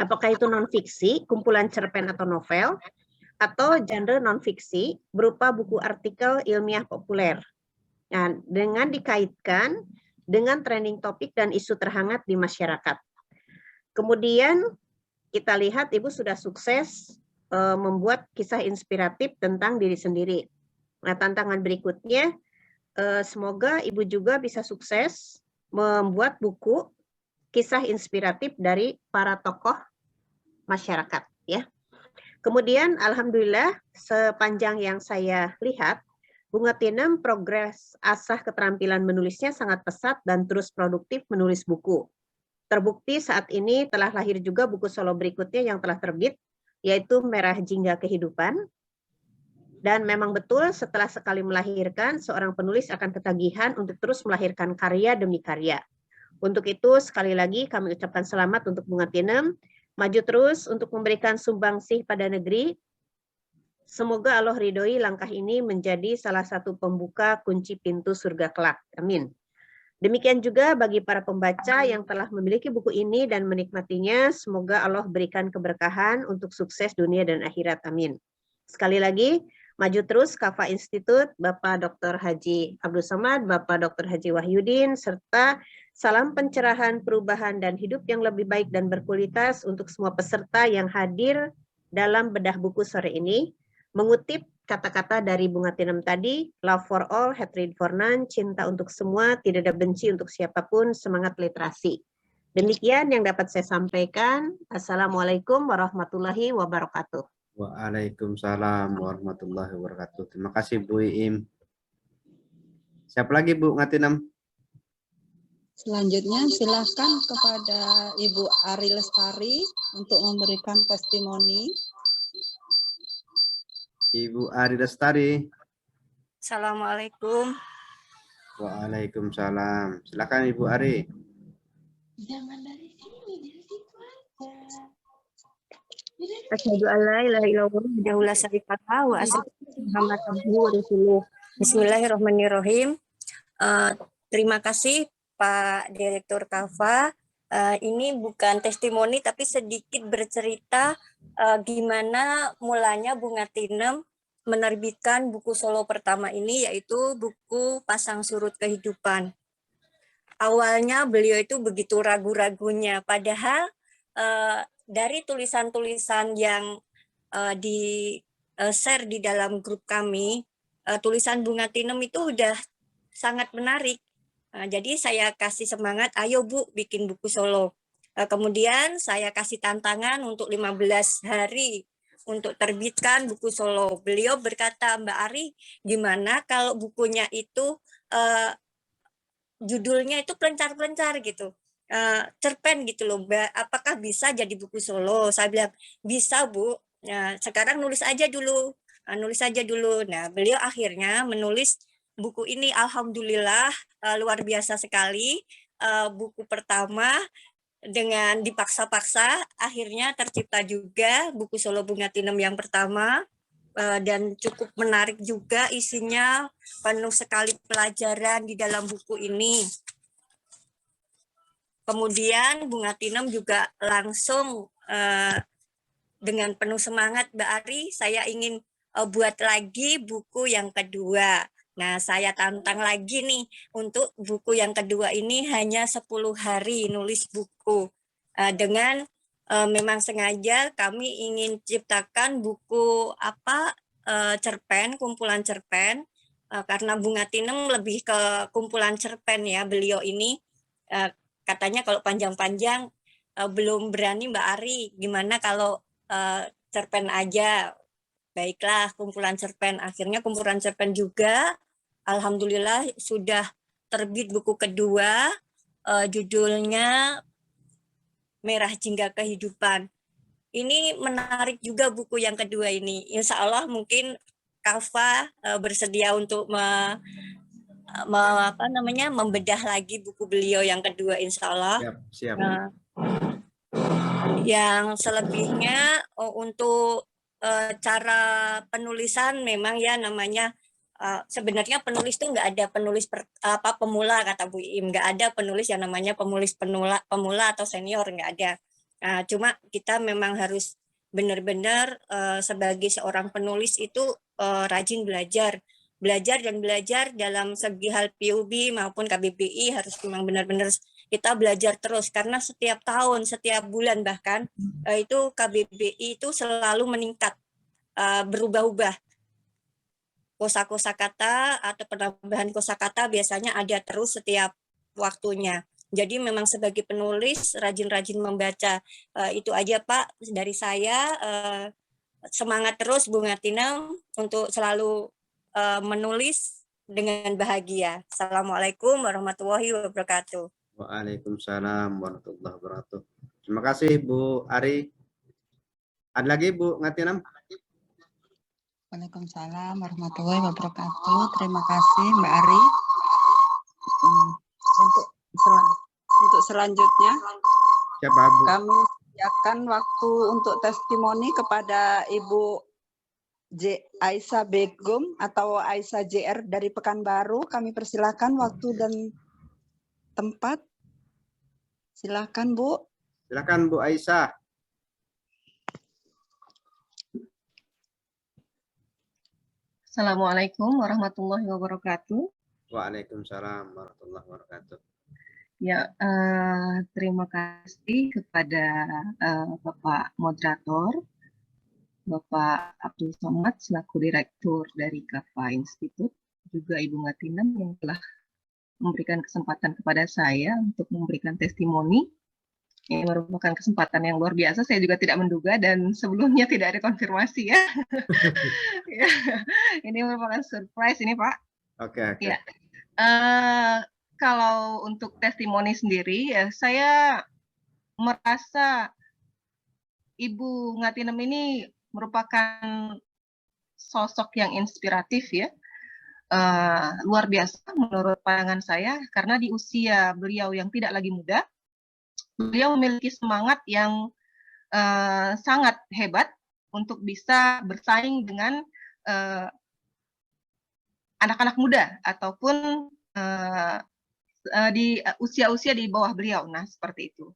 apakah itu non-fiksi, kumpulan cerpen atau novel, atau genre non-fiksi berupa buku artikel ilmiah populer. Nah, dengan dikaitkan dengan trending topik dan isu terhangat di masyarakat. Kemudian kita lihat Ibu sudah sukses membuat kisah inspiratif tentang diri sendiri. Nah, tantangan berikutnya, semoga Ibu juga bisa sukses membuat buku kisah inspiratif dari para tokoh masyarakat. Ya. Kemudian, alhamdulillah, sepanjang yang saya lihat, Bu Ngatinem progres asah keterampilan menulisnya sangat pesat dan terus produktif menulis buku. Terbukti saat ini telah lahir juga buku solo berikutnya yang telah terbit, yaitu Merah Jingga Kehidupan. Dan memang betul setelah sekali melahirkan, seorang penulis akan ketagihan untuk terus melahirkan karya demi karya. Untuk itu, sekali lagi kami ucapkan selamat untuk Bu Ngatinem, maju terus untuk memberikan sumbangsih pada negeri. Semoga Allah ridhoi langkah ini menjadi salah satu pembuka kunci pintu surga kelak. Amin. Demikian juga bagi para pembaca yang telah memiliki buku ini dan menikmatinya, semoga Allah berikan keberkahan untuk sukses dunia dan akhirat. Amin. Sekali lagi, maju terus Kafa Institute, Bapak Dr. Haji Abdul Somad, Bapak Dr. Haji Wahyudin, serta salam pencerahan, perubahan, dan hidup yang lebih baik dan berkualitas untuk semua peserta yang hadir dalam bedah buku sore ini, mengutip kata-kata dari Bunga Tinem tadi, love for all, hatred for none, cinta untuk semua, tidak ada benci untuk siapapun, semangat literasi. Demikian yang dapat saya sampaikan. Assalamualaikum warahmatullahi wabarakatuh. Waalaikumsalam warahmatullahi wabarakatuh. Terima kasih Bu Iim. Siapa lagi Bu Ngatinem? Selanjutnya silakan kepada Ibu Ari Lestari untuk memberikan testimoni. Ibu Ari Lestari. Assalamualaikum. Waalaikumsalam. Silakan Ibu Ari. Jangan dari sini, dari situ aja. Asyhadu an la ilaha illallah wahdahu la syarika lahu wa asyhadu anna Muhammadan abduhu wa rasuluh. Bismillahirrahmanirrahim. Terima kasih Pak Direktur Kafa. Ini bukan testimoni tapi sedikit bercerita gimana mulanya Bunga Tinem menerbitkan buku solo pertama ini, yaitu buku Pasang Surut Kehidupan. Awalnya beliau itu begitu ragu-ragunya, padahal dari tulisan-tulisan yang di-share di dalam grup kami, tulisan Bunga Tinem itu udah sangat menarik. Jadi saya kasih semangat, ayo Bu bikin buku solo. Kemudian saya kasih tantangan untuk 15 hari untuk terbitkan buku solo. Beliau berkata, Mbak Ari, gimana kalau bukunya itu judulnya itu pelencar-pelencar gitu, cerpen gitu loh, Mbak, apakah bisa jadi buku solo? Saya bilang, bisa Bu, sekarang nulis aja dulu. Nah, beliau akhirnya menulis buku ini, alhamdulillah, luar biasa sekali. Buku pertama dengan dipaksa-paksa, akhirnya tercipta juga buku solo Bunga Tinem yang pertama. Dan cukup menarik juga isinya, penuh sekali pelajaran di dalam buku ini. Kemudian Bunga Tinem juga langsung dengan penuh semangat, Mbak Ari, saya ingin buat lagi buku yang kedua. Nah, saya tantang lagi nih untuk buku yang kedua ini hanya 10 hari nulis buku. Dengan memang sengaja kami ingin ciptakan buku cerpen, kumpulan cerpen, karena Bunga Tinem lebih ke kumpulan cerpen ya. Beliau ini katanya kalau panjang-panjang belum berani Mbak Ari, gimana kalau cerpen aja. Baiklah, kumpulan cerpen. Akhirnya kumpulan cerpen juga, alhamdulillah sudah terbit buku kedua, judulnya Merah Jingga Kehidupan. Ini menarik juga buku yang kedua ini. Insya Allah mungkin Kafa bersedia untuk membedah lagi buku beliau yang kedua, insya Allah. Siap. Yang selebihnya untuk cara penulisan memang ya namanya sebenarnya penulis itu nggak ada penulis pemula, kata Bu Im, nggak ada penulis yang namanya pemula atau senior, nggak ada. Cuma kita memang harus benar-benar sebagai seorang penulis itu rajin belajar dalam segi hal PUB maupun KBBI, harus memang benar-benar kita belajar terus, karena setiap tahun, setiap bulan bahkan itu KBBI itu selalu meningkat, berubah-ubah. Kosa-kosa kata atau penambahan kosakata biasanya ada terus setiap waktunya. Jadi memang sebagai penulis rajin-rajin membaca. Itu aja Pak dari saya. Semangat terus Bunga Tinem untuk selalu menulis dengan bahagia. Assalamualaikum warahmatullahi wabarakatuh. Waalaikumsalam warahmatullahi wabarakatuh. Terima kasih Bu Ari. Ada lagi Bu Ngatinem? Waalaikumsalam warahmatullahi wabarakatuh. Terima kasih Mbak Ari. Untuk selanjutnya Siapa Bu? kami sediakan waktu untuk testimoni kepada Ibu Aisyah Begum atau Aisyah JR dari Pekanbaru. Kami persilakan waktu dan tempat. Silakan Bu. Silakan Bu Aisyah. Assalamualaikum warahmatullahi wabarakatuh. Waalaikumsalam warahmatullahi wabarakatuh. Ya, terima kasih kepada Bapak Moderator Bapak Abdul Somad selaku Direktur dari Kafa Institute, juga Ibu Ngatinem yang telah memberikan kesempatan kepada saya untuk memberikan testimoni. Ini merupakan kesempatan yang luar biasa, saya juga tidak menduga dan sebelumnya tidak ada konfirmasi ya. Ya, ini merupakan surprise ini Pak. Oke. Ya. Kalau untuk testimoni sendiri, ya, saya merasa Ibu Ngatinem ini merupakan sosok yang inspiratif ya. Luar biasa menurut pandangan saya, karena di usia beliau yang tidak lagi muda, beliau memiliki semangat yang sangat hebat untuk bisa bersaing dengan anak-anak muda ataupun di usia-usia di bawah beliau. Nah, seperti itu.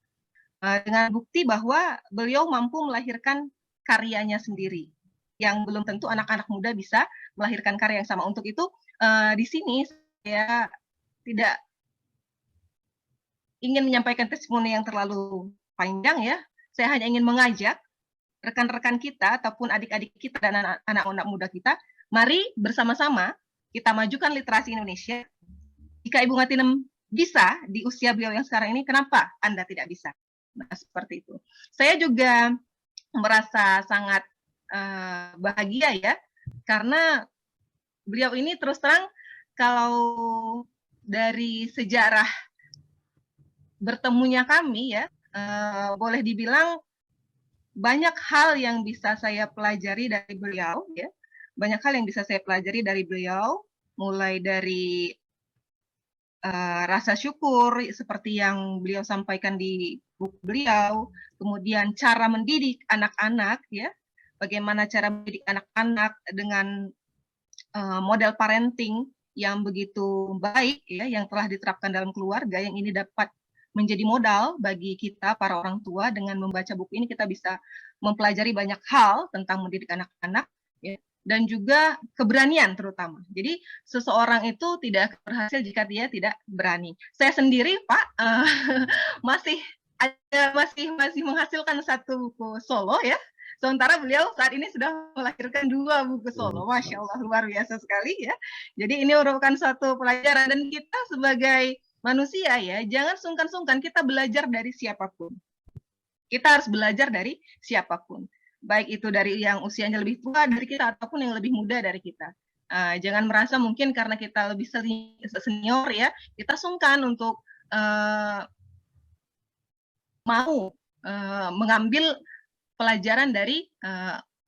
Dengan bukti bahwa beliau mampu melahirkan karyanya sendiri, yang belum tentu anak-anak muda bisa melahirkan karya yang sama. Untuk itu, di sini saya tidak ingin menyampaikan testimoni yang terlalu panjang ya. Saya hanya ingin mengajak rekan-rekan kita ataupun adik-adik kita dan anak-anak muda kita, mari bersama-sama kita majukan literasi Indonesia. Jika Ibu Ngatinem bisa di usia beliau yang sekarang ini, kenapa Anda tidak bisa? Nah, seperti itu. Saya juga merasa sangat bahagia ya, karena beliau ini terus terang kalau dari sejarah bertemunya kami ya, boleh dibilang banyak hal yang bisa saya pelajari dari beliau ya. Banyak hal yang bisa saya pelajari dari beliau, mulai dari rasa syukur seperti yang beliau sampaikan di buku beliau, kemudian cara mendidik anak-anak ya, bagaimana cara mendidik anak-anak dengan model parenting yang begitu baik ya, yang telah diterapkan dalam keluarga, yang ini dapat menjadi modal bagi kita para orang tua. Dengan membaca buku ini kita bisa mempelajari banyak hal tentang mendidik anak-anak ya, dan juga keberanian terutama. Jadi seseorang itu tidak berhasil jika dia tidak berani. Saya sendiri Pak masih menghasilkan satu buku solo ya. Sementara beliau saat ini sudah melahirkan 2 buku solo. Masya Allah, luar biasa sekali ya. Jadi ini merupakan suatu pelajaran, dan kita sebagai manusia ya, jangan sungkan-sungkan kita belajar dari siapapun. Kita harus belajar dari siapapun. Baik itu dari yang usianya lebih tua dari kita ataupun yang lebih muda dari kita. Jangan merasa mungkin karena kita lebih senior ya, kita sungkan untuk mau mengambil pelajaran dari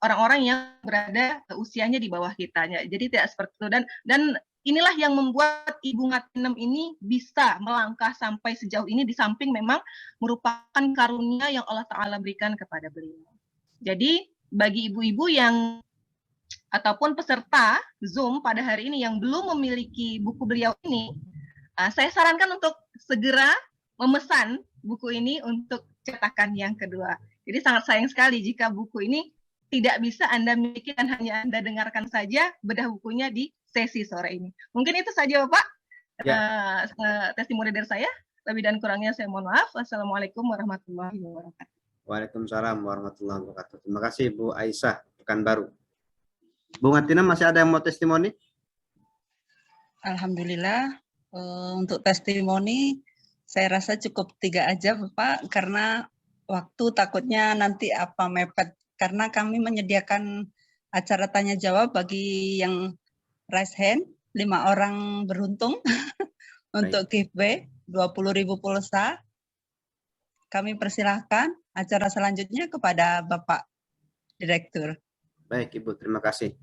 orang-orang yang berada usianya di bawah kita. Jadi tidak seperti itu, dan inilah yang membuat Ibu Ngatinem ini bisa melangkah sampai sejauh ini, di samping memang merupakan karunia yang Allah Ta'ala berikan kepada beliau. Jadi bagi ibu-ibu yang ataupun peserta Zoom pada hari ini yang belum memiliki buku beliau ini, saya sarankan untuk segera memesan buku ini untuk cetakan yang kedua. Jadi sangat sayang sekali jika buku ini tidak bisa Anda miliki dan hanya Anda dengarkan saja bedah bukunya di sesi sore ini. Mungkin itu saja Bapak, testimoni dari saya. Lebih dan kurangnya saya mohon maaf. Wassalamualaikum warahmatullahi wabarakatuh. Waalaikumsalam warahmatullahi wabarakatuh. Terima kasih Bu Aisyah, Pekanbaru. Bu Ngatinem masih ada yang mau testimoni? Alhamdulillah, untuk testimoni saya rasa cukup 3 aja Bapak, karena waktu takutnya nanti mepet, karena kami menyediakan acara tanya jawab bagi yang raise hand, 5 orang beruntung untuk giveaway 20.000 pulsa. Kami persilahkan acara selanjutnya kepada Bapak Direktur. Baik Ibu, terima kasih.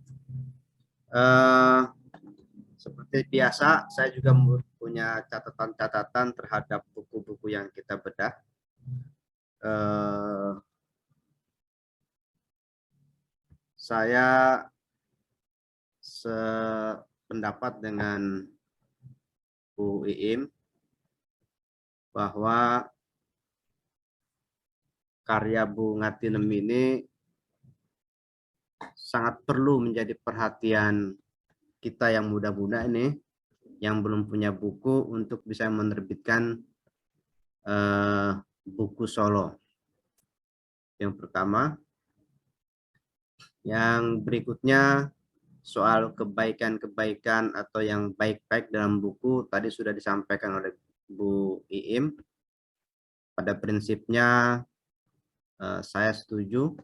Seperti biasa, saya juga punya catatan-catatan terhadap buku-buku yang kita bedah. Saya sependapat dengan Bu Iim bahwa karya Bu Ngatinem ini sangat perlu menjadi perhatian kita yang muda-muda ini, yang belum punya buku, untuk bisa menerbitkan buku solo. Yang pertama, Yang berikutnya soal kebaikan-kebaikan atau yang baik-baik dalam buku tadi sudah disampaikan oleh Bu Iim. Pada prinsipnya saya setuju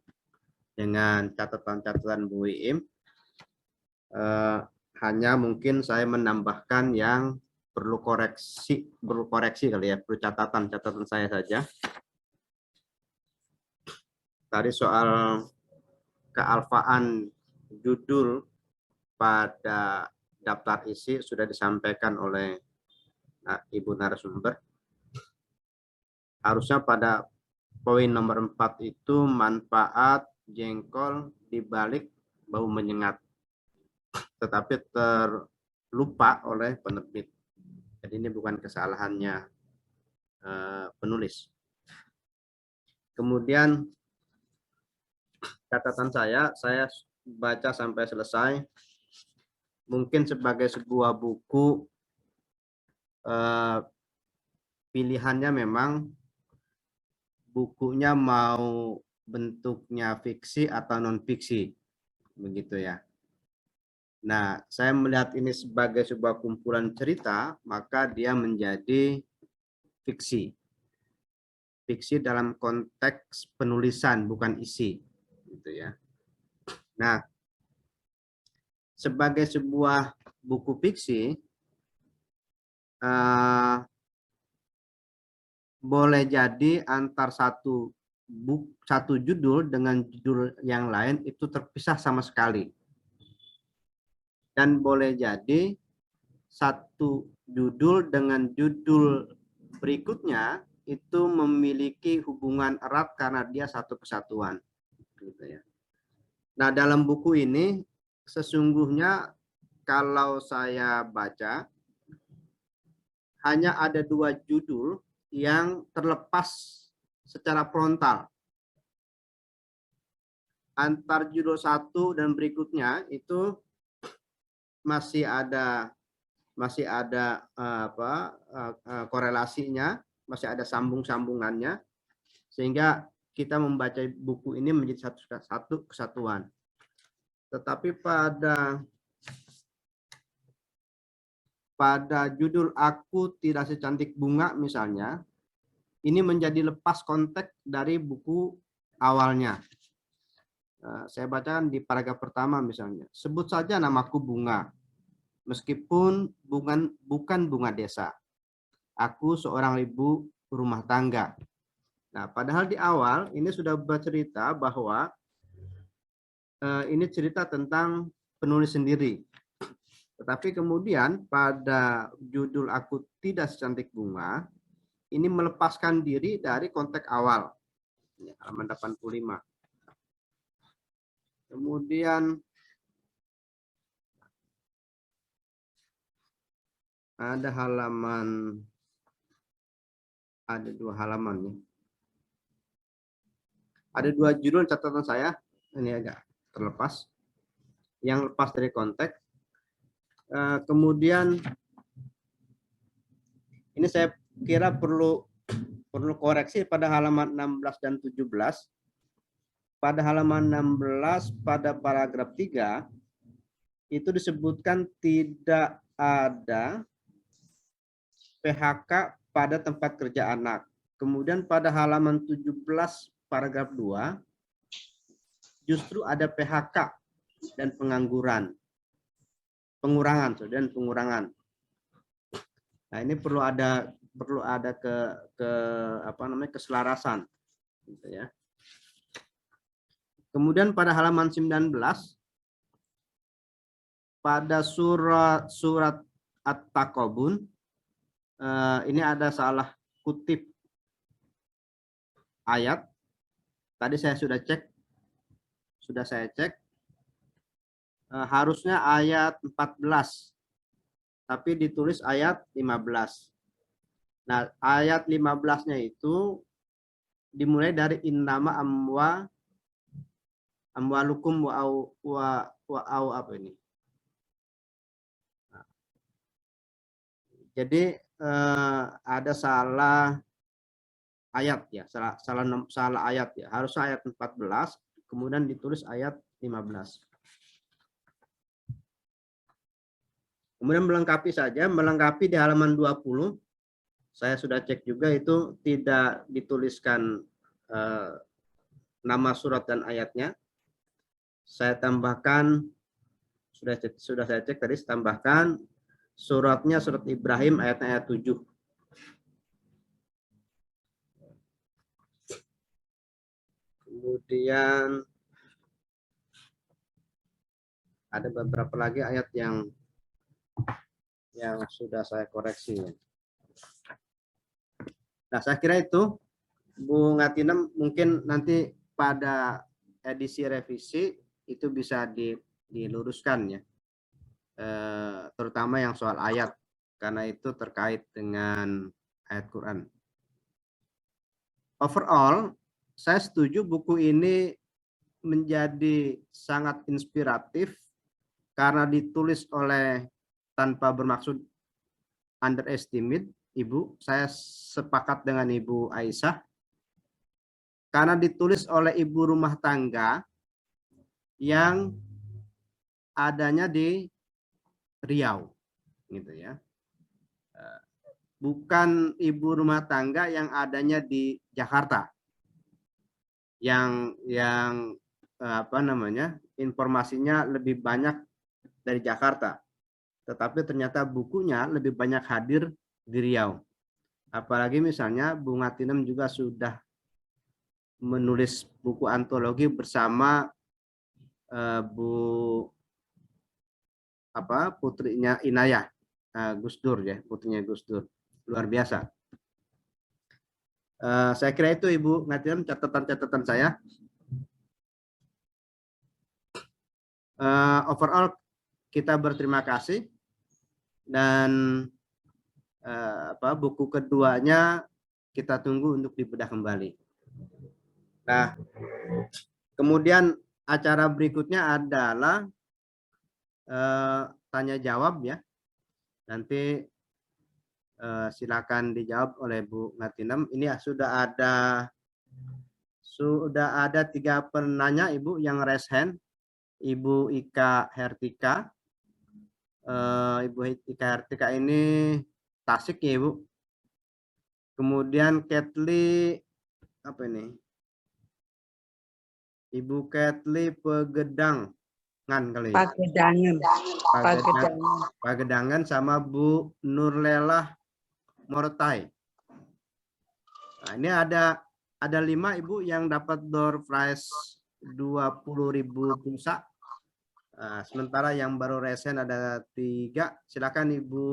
dengan catatan-catatan Bu Iim. Hanya mungkin saya menambahkan yang perlu koreksi kali ya, perlu catatan saya saja. Tadi soal kealfaan judul pada daftar isi sudah disampaikan oleh Ibu narasumber. Harusnya pada poin nomor 4 itu manfaat jengkol dibalik bau menyengat. Tetapi terlupa oleh penerbit. Jadi ini bukan kesalahannya penulis. Kemudian catatan saya baca sampai selesai. Mungkin sebagai sebuah buku pilihannya memang bukunya mau bentuknya fiksi atau non fiksi, begitu ya. Nah, saya melihat ini sebagai sebuah kumpulan cerita, maka dia menjadi fiksi. Fiksi dalam konteks penulisan, bukan isi, gitu ya. Nah, sebagai sebuah buku fiksi, boleh jadi antar satu judul dengan judul yang lain itu terpisah sama sekali. Dan boleh jadi satu judul dengan judul berikutnya itu memiliki hubungan erat karena dia satu kesatuan. Gitu ya. Nah, dalam buku ini sesungguhnya kalau saya baca hanya ada 2 judul yang terlepas secara frontal. Antar judul satu dan berikutnya itu masih ada korelasinya, masih ada sambung-sambungannya, sehingga kita membaca buku ini menjadi satu kesatuan. Tetapi pada judul Aku Tidak Secantik Bunga misalnya, ini menjadi lepas konteks dari buku awalnya. Saya bacakan di paragraf pertama misalnya. Sebut saja namaku Bunga, meskipun bukan bunga desa. Aku seorang ibu rumah tangga. Nah, padahal di awal ini sudah bercerita bahwa ini cerita tentang penulis sendiri. Tetapi kemudian pada judul Aku Tidak Secantik Bunga, ini melepaskan diri dari konteks awal. Ini halaman 85. Kemudian ada 2 halaman nih. Ada 2 judul catatan saya, ini agak terlepas. Yang lepas dari konteks. Kemudian ini saya kira perlu koreksi pada halaman 16 dan 17. Pada halaman 16 pada paragraf 3 itu disebutkan tidak ada PHK pada tempat kerja anak. Kemudian pada halaman 17 paragraf 2 justru ada PHK dan pengurangan. Nah, ini perlu ada keselarasan, gitu ya. Kemudian pada halaman 19 pada surat At-Taqabun ini ada salah kutip ayat. Tadi saya sudah saya cek. Harusnya ayat 14. Tapi ditulis ayat 15. Nah, ayat 15-nya itu dimulai dari innama amwalukum wa apa ini. Nah, jadi ada salah ayat ya, salah ayat ya. Harusnya ayat 14, kemudian ditulis ayat 15. Kemudian melengkapi saja, melengkapi di halaman 20, saya sudah cek juga itu tidak dituliskan nama surat dan ayatnya. Saya tambahkan, sudah saya cek tadi, tambahkan suratnya surat Ibrahim ayatnya ayat 7. Kemudian ada beberapa lagi ayat yang sudah saya koreksi. Nah, saya kira itu Bu Ngatinem mungkin nanti pada edisi revisi itu bisa diluruskan ya. Terutama yang soal ayat, karena itu terkait dengan ayat Quran. Overall, saya setuju buku ini menjadi sangat inspiratif karena ditulis oleh tanpa bermaksud underestimate, Ibu. Saya sepakat dengan Ibu Aisyah. Karena ditulis oleh ibu rumah tangga yang adanya di Riau, gitu ya. Bukan ibu rumah tangga yang adanya di Jakarta. Yang informasinya lebih banyak dari Jakarta. Tetapi ternyata bukunya lebih banyak hadir di Riau. Apalagi misalnya Bu Ngatinem juga sudah menulis buku antologi bersama putrinya Inayah, Gus Dur ya, putrinya Gus Dur. Luar biasa. Saya kira itu Ibu Ngatinem catatan-catatan saya. Overall kita berterima kasih dan buku keduanya kita tunggu untuk dibedah kembali. Nah, kemudian acara berikutnya adalah tanya jawab ya. Nanti silakan dijawab oleh Bu Ngatinem. Ini sudah ada 3 penanya Ibu yang raise hand. Ibu Ika Hertika. Ibu Ika Hertika ini Tasik ya Ibu. Kemudian Ketli Ibu Ketli Pagedangan kali. Pagedangan sama Bu Nurlelah Mortai. Nah, ini ada 5 Ibu yang dapat door prize 20.000 pulsa. Sementara yang baru resen ada 3. Silakan Ibu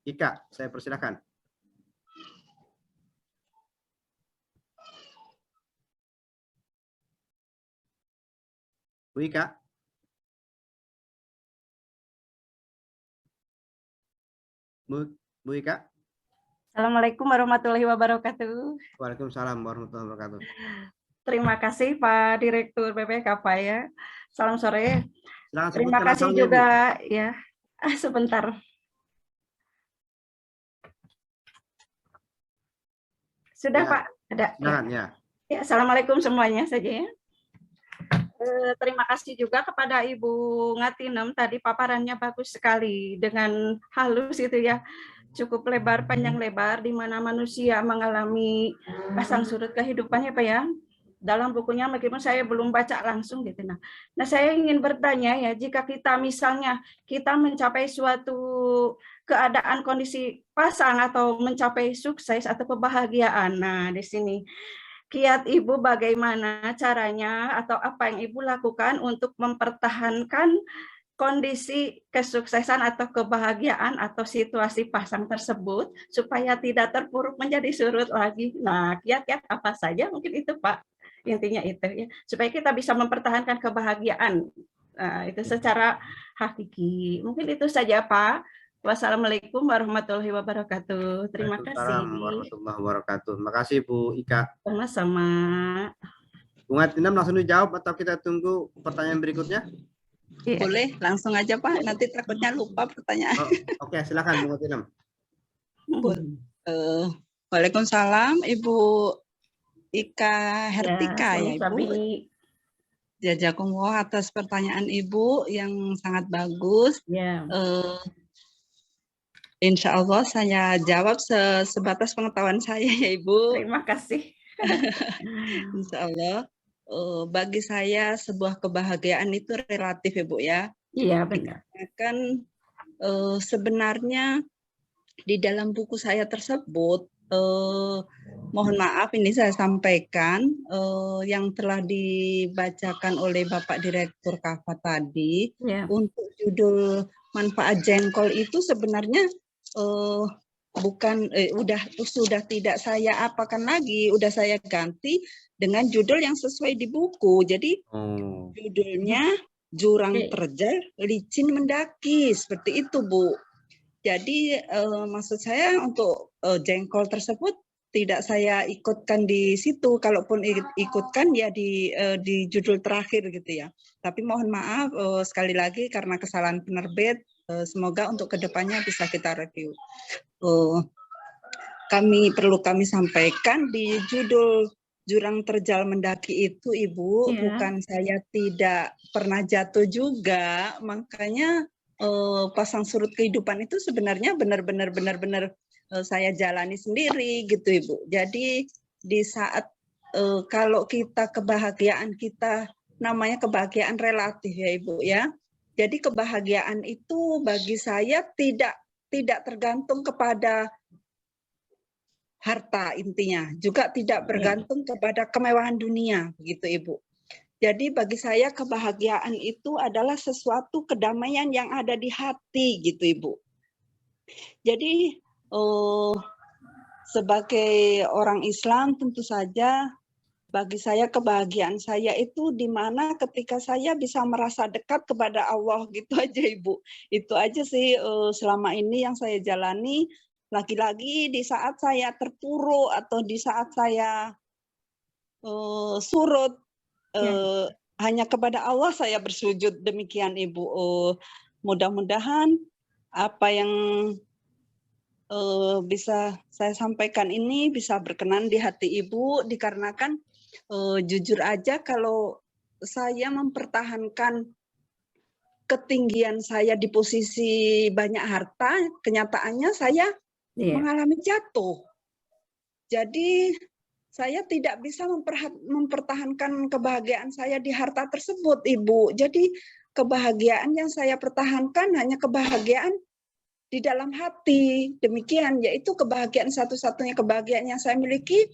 Ika, saya persilakan. Bu Ika. Bu Ika. Assalamualaikum warahmatullahi wabarakatuh. Waalaikumsalam warahmatullahi wabarakatuh. Terima kasih Pak Direktur BPK Pak ya. Salam sore. Terima kasih namanya, juga Bu. Ya. Sebentar. Sudah ya, Pak? Ada. Silakan, ya. Ya, assalamualaikum semuanya saja ya. Terima kasih juga kepada Ibu Ngatinem, tadi paparannya bagus sekali dengan halus itu ya. Cukup lebar, panjang lebar, di mana manusia mengalami pasang surut kehidupannya Pak ya. Dalam bukunya meskipun saya belum baca langsung gitu. Nah, saya ingin bertanya ya, jika kita misalnya kita mencapai suatu keadaan kondisi pasang atau mencapai sukses atau kebahagiaan. Nah, di sini kiat Ibu bagaimana caranya atau apa yang Ibu lakukan untuk mempertahankan kondisi kesuksesan atau kebahagiaan atau situasi pasang tersebut supaya tidak terpuruk menjadi surut lagi. Nah, kiat-kiat apa saja mungkin itu Pak, intinya itu ya, supaya kita bisa mempertahankan kebahagiaan. Nah, itu secara hakiki. Mungkin itu saja Pak. Wassalamualaikum warahmatullahi wabarakatuh. Terima kasih. Warahmatullahi wabarakatuh. Terima kasih Bu Ika. Sama-sama. Bu Ngatinem langsung dijawab atau kita tunggu pertanyaan berikutnya? Boleh, langsung aja Pak. Nanti takutnya lupa pertanyaan. Oke, silakan Bu Ngatinem. Waalaikumsalam Ibu Ika Hertika ya Ibu. Jazakumullah atas pertanyaan Ibu yang sangat bagus. Ya, Insya Allah saya jawab sebatas pengetahuan saya ya Ibu. terima kasih. Insya Allah. Bagi saya sebuah kebahagiaan itu relatif ya Bu ya. Iya, benar. Dikarenakan sebenarnya di dalam buku saya tersebut, mohon maaf ini saya sampaikan yang telah dibacakan oleh Bapak Direktur KAFA tadi, Ya, untuk judul manfaat jengkol itu sebenarnya sudah tidak saya apakan lagi, udah saya ganti dengan judul yang sesuai di buku. Jadi judulnya Jurang Terjal Licin Mendaki, seperti itu Bu. Jadi maksud saya untuk jengkol tersebut tidak saya ikutkan di situ, kalaupun ikutkan ya di judul terakhir gitu ya. Tapi mohon maaf sekali lagi karena kesalahan penerbit, semoga untuk kedepannya bisa kita review. Kami sampaikan di judul Jurang Terjal Mendaki itu Ibu, bukan saya tidak pernah jatuh juga, makanya pasang surut kehidupan itu sebenarnya benar-benar saya jalani sendiri gitu Ibu. Jadi di saat kalau kita kebahagiaan kita namanya kebahagiaan relatif ya Ibu ya. Jadi kebahagiaan itu bagi saya tidak tergantung kepada harta intinya, juga tidak bergantung kepada kemewahan dunia begitu Ibu. Jadi bagi saya kebahagiaan itu adalah sesuatu kedamaian yang ada di hati gitu Ibu. Jadi sebagai orang Islam tentu saja bagi saya kebahagiaan saya itu di mana ketika saya bisa merasa dekat kepada Allah gitu aja Ibu. Itu aja sih selama ini yang saya jalani. Lagi-lagi di saat saya terpuruk atau di saat saya surut, hanya kepada Allah saya bersujud, demikian Ibu. Mudah-mudahan apa yang bisa saya sampaikan ini bisa berkenan di hati Ibu, dikarenakan jujur aja kalau saya mempertahankan ketinggian saya di posisi banyak harta, kenyataannya saya mengalami jatuh. Jadi saya tidak bisa mempertahankan kebahagiaan saya di harta tersebut, Ibu. Jadi kebahagiaan yang saya pertahankan hanya kebahagiaan di dalam hati. Demikian, yaitu kebahagiaan satu-satunya kebahagiaan yang saya miliki,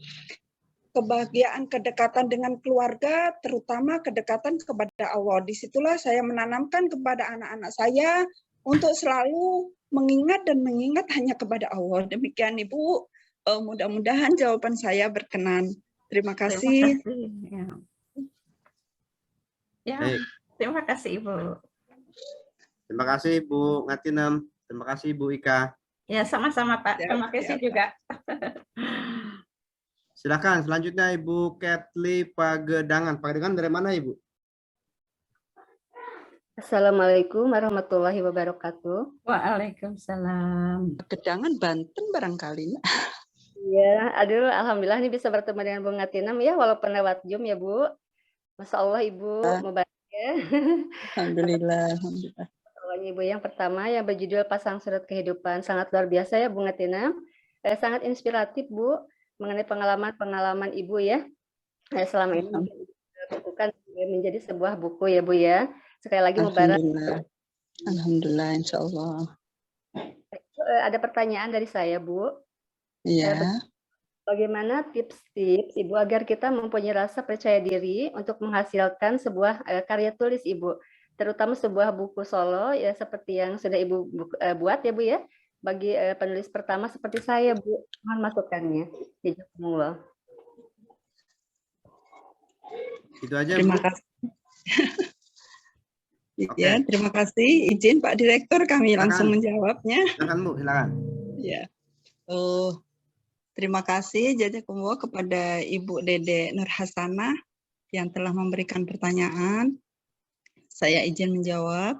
kebahagiaan kedekatan dengan keluarga, terutama kedekatan kepada Allah. Disitulah saya menanamkan kepada anak-anak saya untuk selalu mengingat hanya kepada Allah. Demikian Ibu. Mudah-mudahan jawaban saya berkenan. Terima kasih. Terima kasih Ibu. Terima kasih Ibu Ngatinem. Terima kasih Ibu Ika. Ya, sama-sama Pak. Terima kasih juga. Silakan selanjutnya Ibu Ketli Pagedangan. Pagedangan dari mana Ibu? Assalamualaikum warahmatullahi wabarakatuh. Waalaikumsalam. Pagedangan Banten barangkali. Ya, aduh, alhamdulillah ini bisa bertemu dengan Bu Ngatinem ya, walaupun lewat Zoom ya Bu. Masya Allah Ibu, mubarakah. Alhamdulillah. Pokoknya Ibu yang pertama yang berjudul Pasang Surut Kehidupan, sangat luar biasa ya Bu Ngatinem. Sangat inspiratif Bu mengenai pengalaman Ibu ya. Selama ini bukan menjadi sebuah buku ya Bu ya. Sekali lagi mubarak. Alhamdulillah, insya Allah. Ada pertanyaan dari saya Bu. Iya. Bagaimana tips-tips Ibu agar kita mempunyai rasa percaya diri untuk menghasilkan sebuah karya tulis Ibu, terutama sebuah buku solo ya seperti yang sudah Ibu buat ya Bu ya, bagi penulis pertama seperti saya Bu, mohon masukannya. Jazakumullah. Itu aja Terima Bu. kasih. Ya, terima kasih. Izin Pak Direktur kami langsung menjawabnya. Silakan Bu, silakan. Ya. Terima kasih jazakumullah kepada Ibu Dede Nur Hasanah yang telah memberikan pertanyaan. Saya izin menjawab.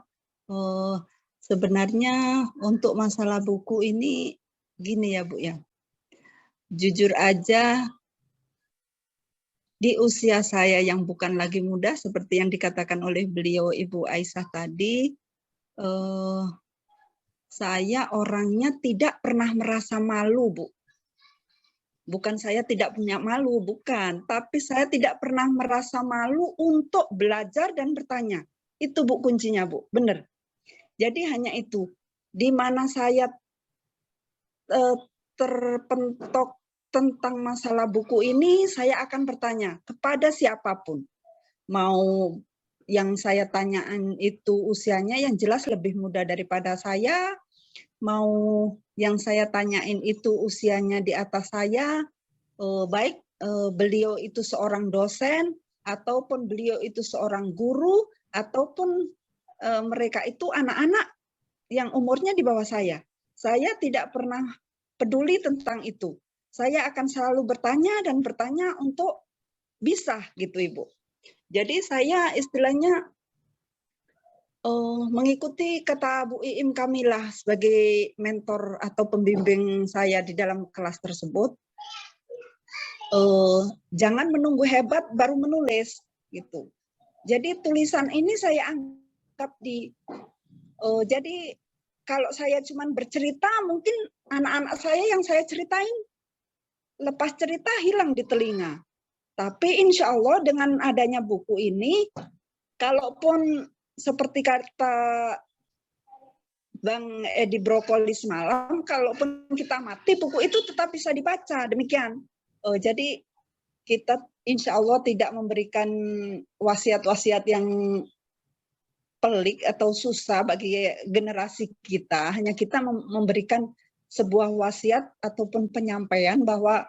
Sebenarnya untuk masalah buku ini gini ya Bu ya. Jujur aja di usia saya yang bukan lagi muda, seperti yang dikatakan oleh beliau Ibu Aisyah tadi, saya orangnya tidak pernah merasa malu, Bu. Bukan saya tidak punya malu, bukan. Tapi saya tidak pernah merasa malu untuk belajar dan bertanya. Itu, Bu, kuncinya, Bu. Benar. Jadi hanya itu. Di mana saya terpentok tentang masalah buku ini, saya akan bertanya kepada siapapun. Mau yang saya tanyaan itu usianya yang jelas lebih muda daripada saya, mau yang saya tanyain itu usianya di atas saya, baik beliau itu seorang dosen, ataupun beliau itu seorang guru, ataupun mereka itu anak-anak yang umurnya di bawah saya. Saya tidak pernah peduli tentang itu. Saya akan selalu bertanya dan bertanya untuk bisa gitu, Ibu. Jadi saya istilahnya mengikuti kata Bu Iim Kamilah sebagai mentor atau pembimbing saya di dalam kelas tersebut. Jangan menunggu hebat baru menulis gitu. Jadi tulisan ini saya anggap jadi kalau saya cuma bercerita, mungkin anak-anak saya yang saya ceritain lepas cerita hilang di telinga. Tapi insya Allah dengan adanya buku ini, kalaupun seperti kata Bang Edi Brokoli semalam, kalaupun kita mati, buku itu tetap bisa dibaca. Demikian. Jadi kita insya Allah tidak memberikan wasiat-wasiat yang pelik atau susah bagi generasi kita. Hanya kita memberikan sebuah wasiat ataupun penyampaian bahwa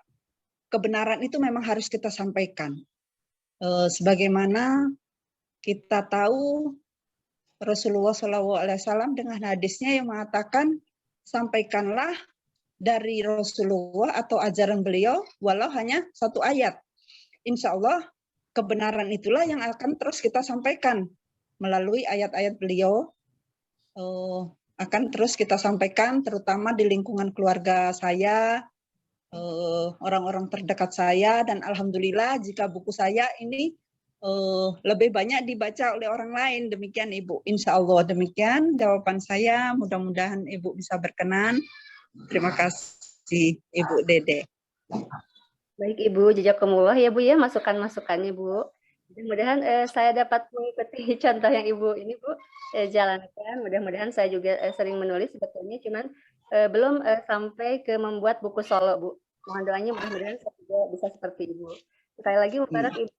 kebenaran itu memang harus kita sampaikan. Sebagaimana kita tahu Rasulullah SAW dengan hadisnya yang mengatakan, sampaikanlah dari Rasulullah atau ajaran beliau, walau hanya satu ayat. Insya Allah kebenaran itulah yang akan terus kita sampaikan melalui ayat-ayat beliau, akan terus kita sampaikan, terutama di lingkungan keluarga saya, orang-orang terdekat saya, dan alhamdulillah jika buku saya ini lebih banyak dibaca oleh orang lain. Demikian Ibu, insya Allah. Demikian jawaban saya, mudah-mudahan Ibu bisa berkenan. Terima kasih Ibu Dede. Baik Ibu, jazakumullah ya Bu ya masukan-masukannya Bu. Mudah-mudahan saya dapat mengikuti contoh yang Ibu ini Bu jalankan. Mudah-mudahan saya juga sering menulis sebetulnya, cuman belum sampai ke membuat buku solo Bu. Mohon doanya mudah-mudahan saya juga bisa seperti Ibu. Sekali lagi mubarak Ibu.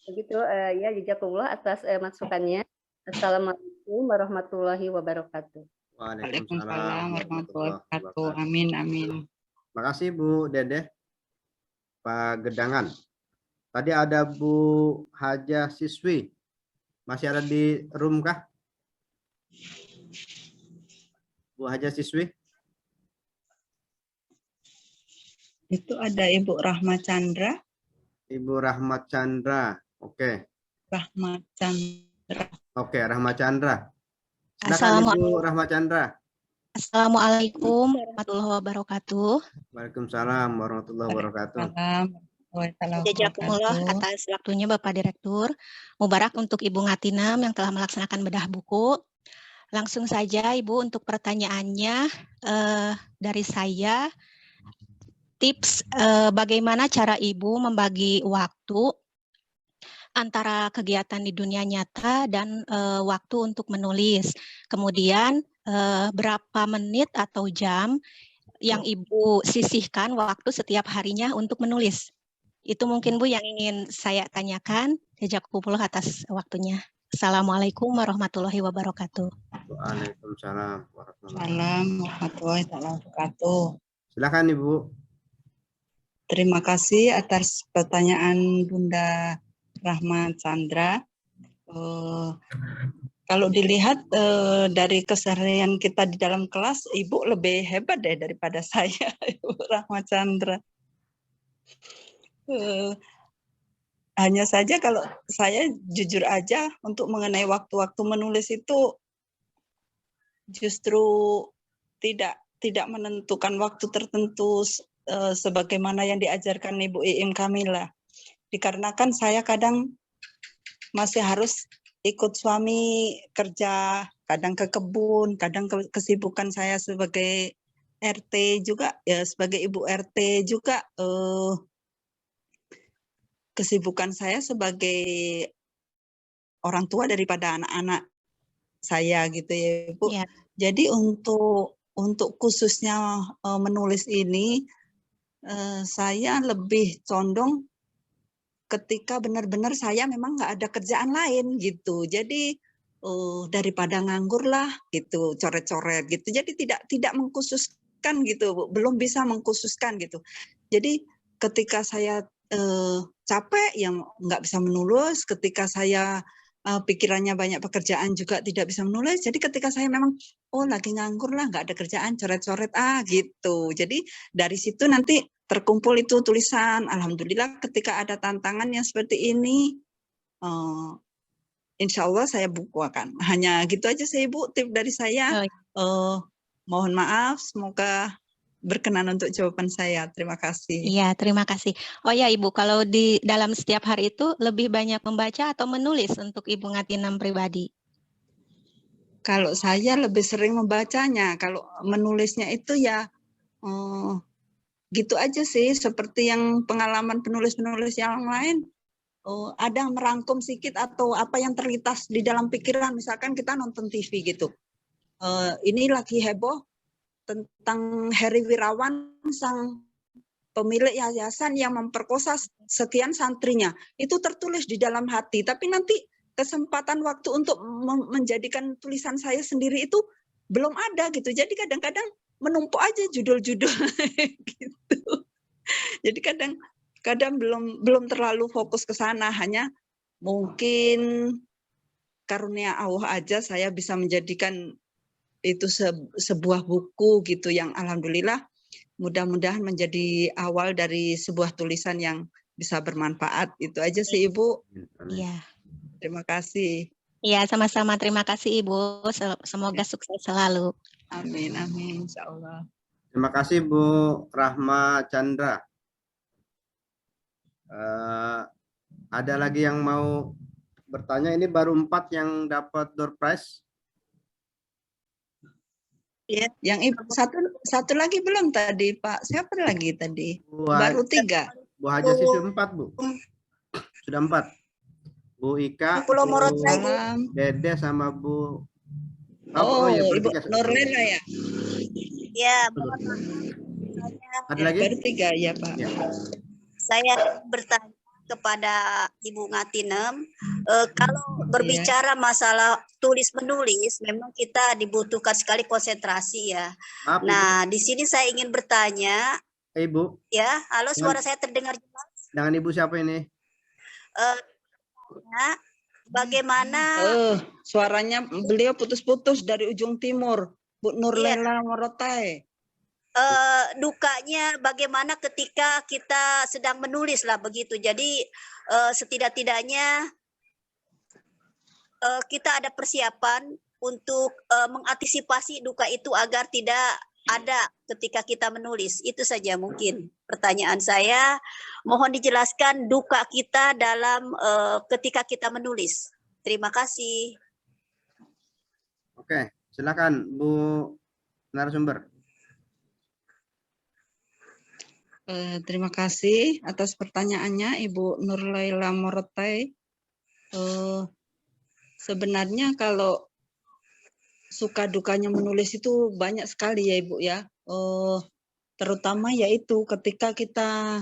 Begitu ya, jazakumullah atas masukannya. Assalamualaikum warahmatullahi wabarakatuh. Waalaikumsalam warahmatullahi wabarakatuh. Amin, amin. Makasih Bu Dede. Pak Gedangan. Tadi ada Bu Haja Siswi. Masih ada di room kah? Bu Haja Siswi? Itu ada Ibu Rahma Chandra. Ibu Rahmat Chandra. Oke. Rahma Chandra. Oke, Rahmat Chandra. Silakan Ibu Rahmat Chandra. Assalamualaikum warahmatullahi wabarakatuh. Waalaikumsalam warahmatullahi wabarakatuh. Jazakumullah atas waktunya Bapak Direktur. Mubarak untuk Ibu Ngatinam yang telah melaksanakan bedah buku. Langsung saja Ibu untuk pertanyaannya dari saya. Tips bagaimana cara Ibu membagi waktu antara kegiatan di dunia nyata dan waktu untuk menulis. Kemudian berapa menit atau jam yang Ibu sisihkan waktu setiap harinya untuk menulis. Itu mungkin Bu yang ingin saya tanyakan. Jazakumullah atas waktunya. Assalamualaikum warahmatullahi wabarakatuh. Waalaikumsalam warahmatullahi wabarakatuh. Silakan Ibu. Terima kasih atas pertanyaan Bunda Rahma Chandra. Kalau dilihat dari keseharian kita di dalam kelas, Ibu lebih hebat deh daripada saya, Ibu Rahma Chandra. Hanya saja kalau saya jujur aja untuk mengenai waktu-waktu menulis itu justru tidak menentukan waktu tertentu sebagaimana yang diajarkan Ibu Iim Kamilah. dikarenakan saya kadang masih harus ikut suami kerja, kadang ke kebun, kadang kesibukan saya sebagai RT juga, ya sebagai ibu RT juga, kesibukan saya sebagai orang tua daripada anak-anak saya gitu ya Ibu. Iya. Jadi untuk khususnya menulis ini, saya lebih condong ketika benar-benar saya memang nggak ada kerjaan lain gitu. Jadi daripada nganggur lah gitu, coret-coret gitu. Jadi tidak mengkhususkan gitu, Bu. Belum bisa mengkhususkan gitu. Jadi ketika saya capek yang nggak bisa menulis, ketika saya pikirannya banyak pekerjaan juga tidak bisa menulis. Jadi ketika saya memang lagi nganggur lah, nggak ada kerjaan, coret-coret gitu. Jadi dari situ nanti terkumpul itu tulisan. Alhamdulillah ketika ada tantangan yang seperti ini, insya Allah saya bukukan. Hanya gitu aja sih Ibu, tip dari saya. Mohon maaf, semoga berkenan untuk jawaban saya. Terima kasih. Iya, terima kasih. Oh ya Ibu, kalau di dalam setiap hari itu lebih banyak membaca atau menulis untuk Ibu Ngatinam pribadi? Kalau saya lebih sering membacanya. Kalau menulisnya itu ya gitu aja sih, seperti yang pengalaman penulis-penulis yang lain, ada merangkum sedikit atau apa yang terlintas di dalam pikiran. Misalkan kita nonton TV gitu, ini lagi heboh tentang Heri Wirawan, sang pemilik yayasan yang memperkosa sekian santrinya. Itu tertulis di dalam hati, tapi nanti kesempatan waktu untuk menjadikan tulisan saya sendiri itu belum ada gitu. Jadi kadang-kadang menumpuk aja judul-judul gitu. Jadi kadang belum terlalu fokus ke sana, hanya mungkin karunia Allah aja saya bisa menjadikan itu sebuah buku gitu yang alhamdulillah mudah-mudahan menjadi awal dari sebuah tulisan yang bisa bermanfaat. Itu aja sih Ibu. Iya. Terima kasih. Iya, sama-sama. Terima kasih Ibu. Semoga sukses selalu. Amin, amin, insya Allah. Terima kasih Bu Rahma Chandra. Ada lagi yang mau bertanya? Ini baru 4 yang dapat door prize. Ya, yang satu lagi belum tadi Pak. Siapa lagi tadi? Baru 3. Bu Haja Sisi 4 Bu. Sudah 4. Bu Ika, Bu Dede sama Bu. Ya, Ibu Norlela ya. Ya, ada lagi? Baru 3 ya Pak. Ya. Saya bertanya kepada Ibu Ngatinem, kalau berbicara masalah tulis menulis, memang kita dibutuhkan sekali konsentrasi ya. Maaf, nah, Ibu. di sini saya ingin bertanya. Ibu. Ya, halo, suara saya terdengar jelas? Dengan Ibu siapa ini? Bagaimana? Suaranya beliau putus-putus dari ujung timur, Bu Nurlela Morotai. Dukanya bagaimana ketika kita sedang menulis lah begitu. Jadi setidak-tidaknya kita ada persiapan untuk mengantisipasi duka itu agar tidak ada ketika kita menulis. Itu saja mungkin pertanyaan saya. Mohon dijelaskan duka kita dalam ketika kita menulis. Terima kasih. Oke, silakan Bu narasumber. Terima kasih atas pertanyaannya Ibu Nurlela Morotai. Sebenarnya kalau suka dukanya menulis itu banyak sekali ya Ibu ya. Terutama yaitu ketika kita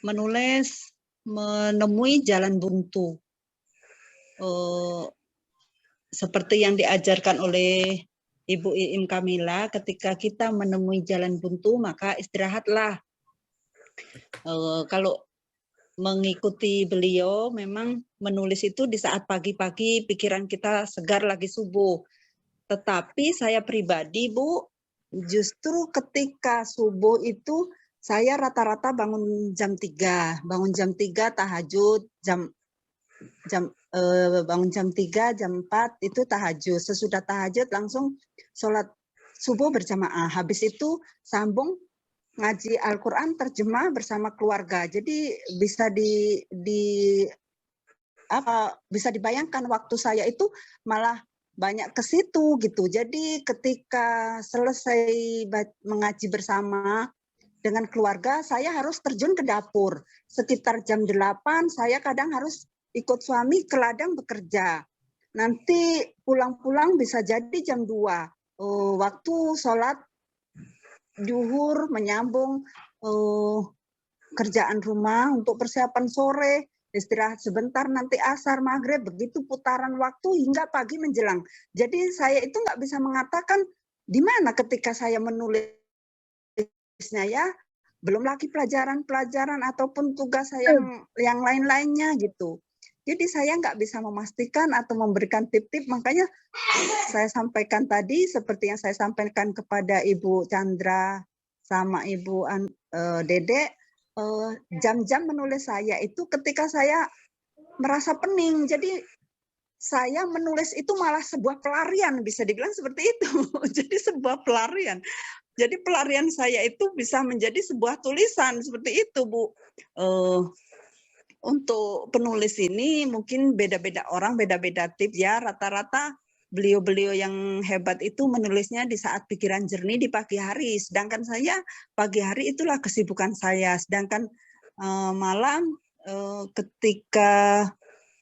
menulis menemui jalan buntu. Seperti yang diajarkan oleh Ibu Iim Kamila, ketika kita menemui jalan buntu, maka istirahatlah. Kalau mengikuti beliau, memang menulis itu di saat pagi-pagi, pikiran kita segar lagi subuh. Tetapi saya pribadi, Bu, justru ketika subuh itu, saya rata-rata bangun jam 3. Bangun jam 3 tahajud, bangun jam 3, jam 4 itu tahajud. Sesudah tahajud langsung sholat subuh berjamaah. Habis itu sambung ngaji Al-Quran terjemah bersama keluarga. Jadi bisa bisa dibayangkan waktu saya itu malah banyak ke situ gitu. Jadi ketika selesai mengaji bersama dengan keluarga, saya harus terjun ke dapur. Sekitar jam 8 saya kadang harus ikut suami ke ladang bekerja. Nanti pulang-pulang bisa jadi jam 2. Waktu sholat zuhur menyambung kerjaan rumah untuk persiapan sore, istirahat sebentar, nanti asar, maghrib, begitu putaran waktu hingga pagi menjelang. Jadi saya itu nggak bisa mengatakan di mana ketika saya menulisnya ya, belum lagi pelajaran-pelajaran ataupun tugas saya yang lain-lainnya gitu. Jadi saya nggak bisa memastikan atau memberikan tip-tip, makanya saya sampaikan tadi seperti yang saya sampaikan kepada Ibu Chandra sama Ibu Dede, jam-jam menulis saya itu ketika saya merasa pening. Jadi saya menulis itu malah sebuah pelarian, bisa dibilang seperti itu. Jadi sebuah pelarian. Jadi pelarian saya itu bisa menjadi sebuah tulisan seperti itu, Bu. Untuk penulis ini mungkin beda-beda orang, beda-beda tips ya. Rata-rata beliau-beliau yang hebat itu menulisnya di saat pikiran jernih di pagi hari. Sedangkan saya pagi hari itulah kesibukan saya. Sedangkan malam ketika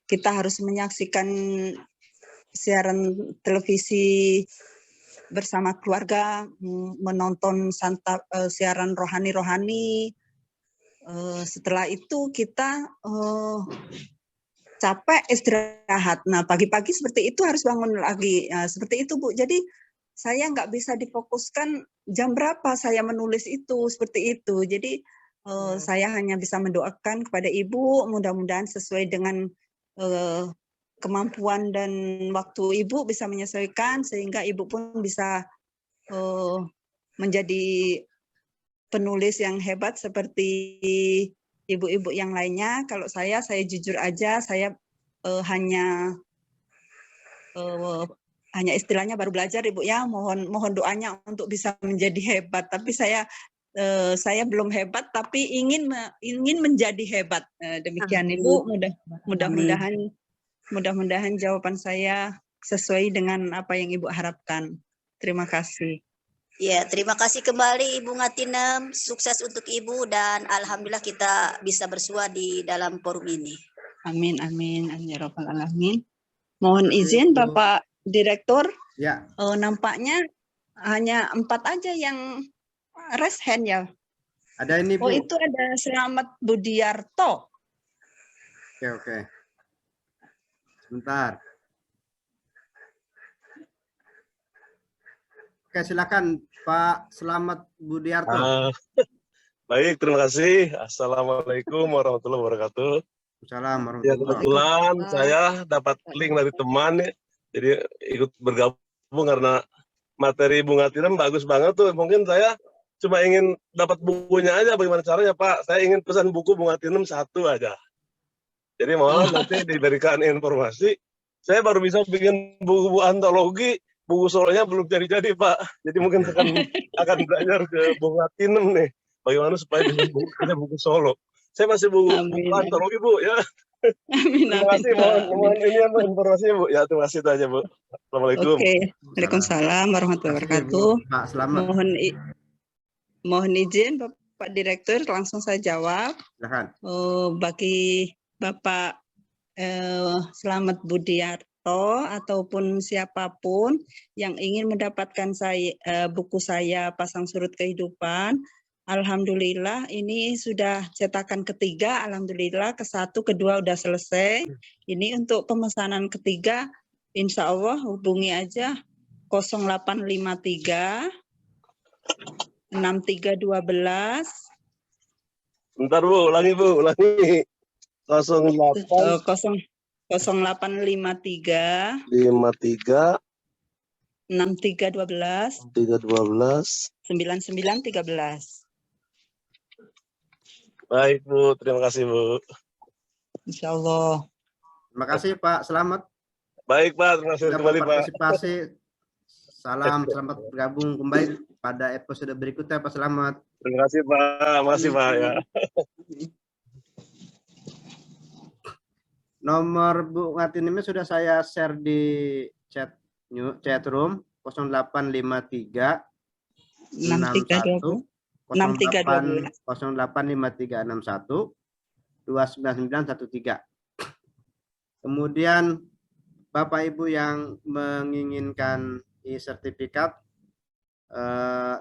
kita harus menyaksikan siaran televisi bersama keluarga, menonton siaran rohani-rohani. Setelah itu kita capek istirahat. Nah pagi-pagi seperti itu harus bangun lagi. Seperti itu Bu. Jadi saya nggak bisa difokuskan jam berapa saya menulis itu seperti itu. Jadi saya hanya bisa mendoakan kepada Ibu mudah-mudahan sesuai dengan kemampuan dan waktu Ibu bisa menyesuaikan sehingga Ibu pun bisa menjadi penulis yang hebat seperti ibu-ibu yang lainnya. Kalau saya jujur aja, saya hanya istilahnya baru belajar, Ibu ya. Mohon doanya untuk bisa menjadi hebat. Tapi saya belum hebat, tapi ingin menjadi hebat. Demikian Ibu. Mudah-mudahan jawaban saya sesuai dengan apa yang Ibu harapkan. Terima kasih. Ya, terima kasih kembali Ibu Ngatinem. Sukses untuk Ibu dan alhamdulillah kita bisa bersua di dalam forum ini. Amin, amin, amin ya rabbal alamin. Mohon izin Bapak Direktur. Ya. Nampaknya hanya 4 aja yang raise hand ya. Ada ini Bu. Oh itu ada Selamat Budiarto. Oke. Sebentar. Oke, silakan Pak Selamat Budiarto. Baik, terima kasih. Assalamualaikum warahmatullahi wabarakatuh. Assalamualaikum Ya, kebetulan saya dapat link dari teman, jadi ikut bergabung karena materi Ibu Ngatinem bagus banget tuh. Mungkin saya cuma ingin dapat bukunya aja, bagaimana caranya Pak? Saya ingin pesan buku Ibu Ngatinem 1 aja. Jadi mohon nanti diberikan informasi. Saya baru bisa bikin buku antologi. Buku solonya belum jadi Pak, jadi mungkin akan belajar ke Bung Ngatinem nih, bagaimana supaya bisa punya buku solo. Saya masih buku antologi Bu ya. Terima kasih, mohon ini informasinya Bu. Ya terima kasih aja Bu. Assalamualaikum. Oke, Waalaikumsalam warahmatullahi wabarakatuh. Pak Selamat. Mohon izin Bapak Direktur langsung saya jawab. Silakan. Bagi Bapak Selamat Budiarto ataupun siapapun yang ingin mendapatkan buku saya Pasang Surut Kehidupan, alhamdulillah ini sudah cetakan ketiga, alhamdulillah ke-1, ke-2 udah selesai. Ini untuk pemesanan ketiga, insya Allah hubungi aja 0853 6312. Bentar Bu, ulangi 0853 6312 6312 9913. Baik Bu, terima kasih Bu. Insya Allah. Terima kasih Pak Selamat. Baik Pak, terima kasih kembali Pak. Partisipasi. Selamat bergabung kembali pada episode berikutnya Pak Selamat. Terima kasih Pak, makasih Pak ya. Nomor Bu Ngatinimnya sudah saya share di chat room 0853 61 085361 29913. Kemudian Bapak Ibu yang menginginkan e-sertifikat,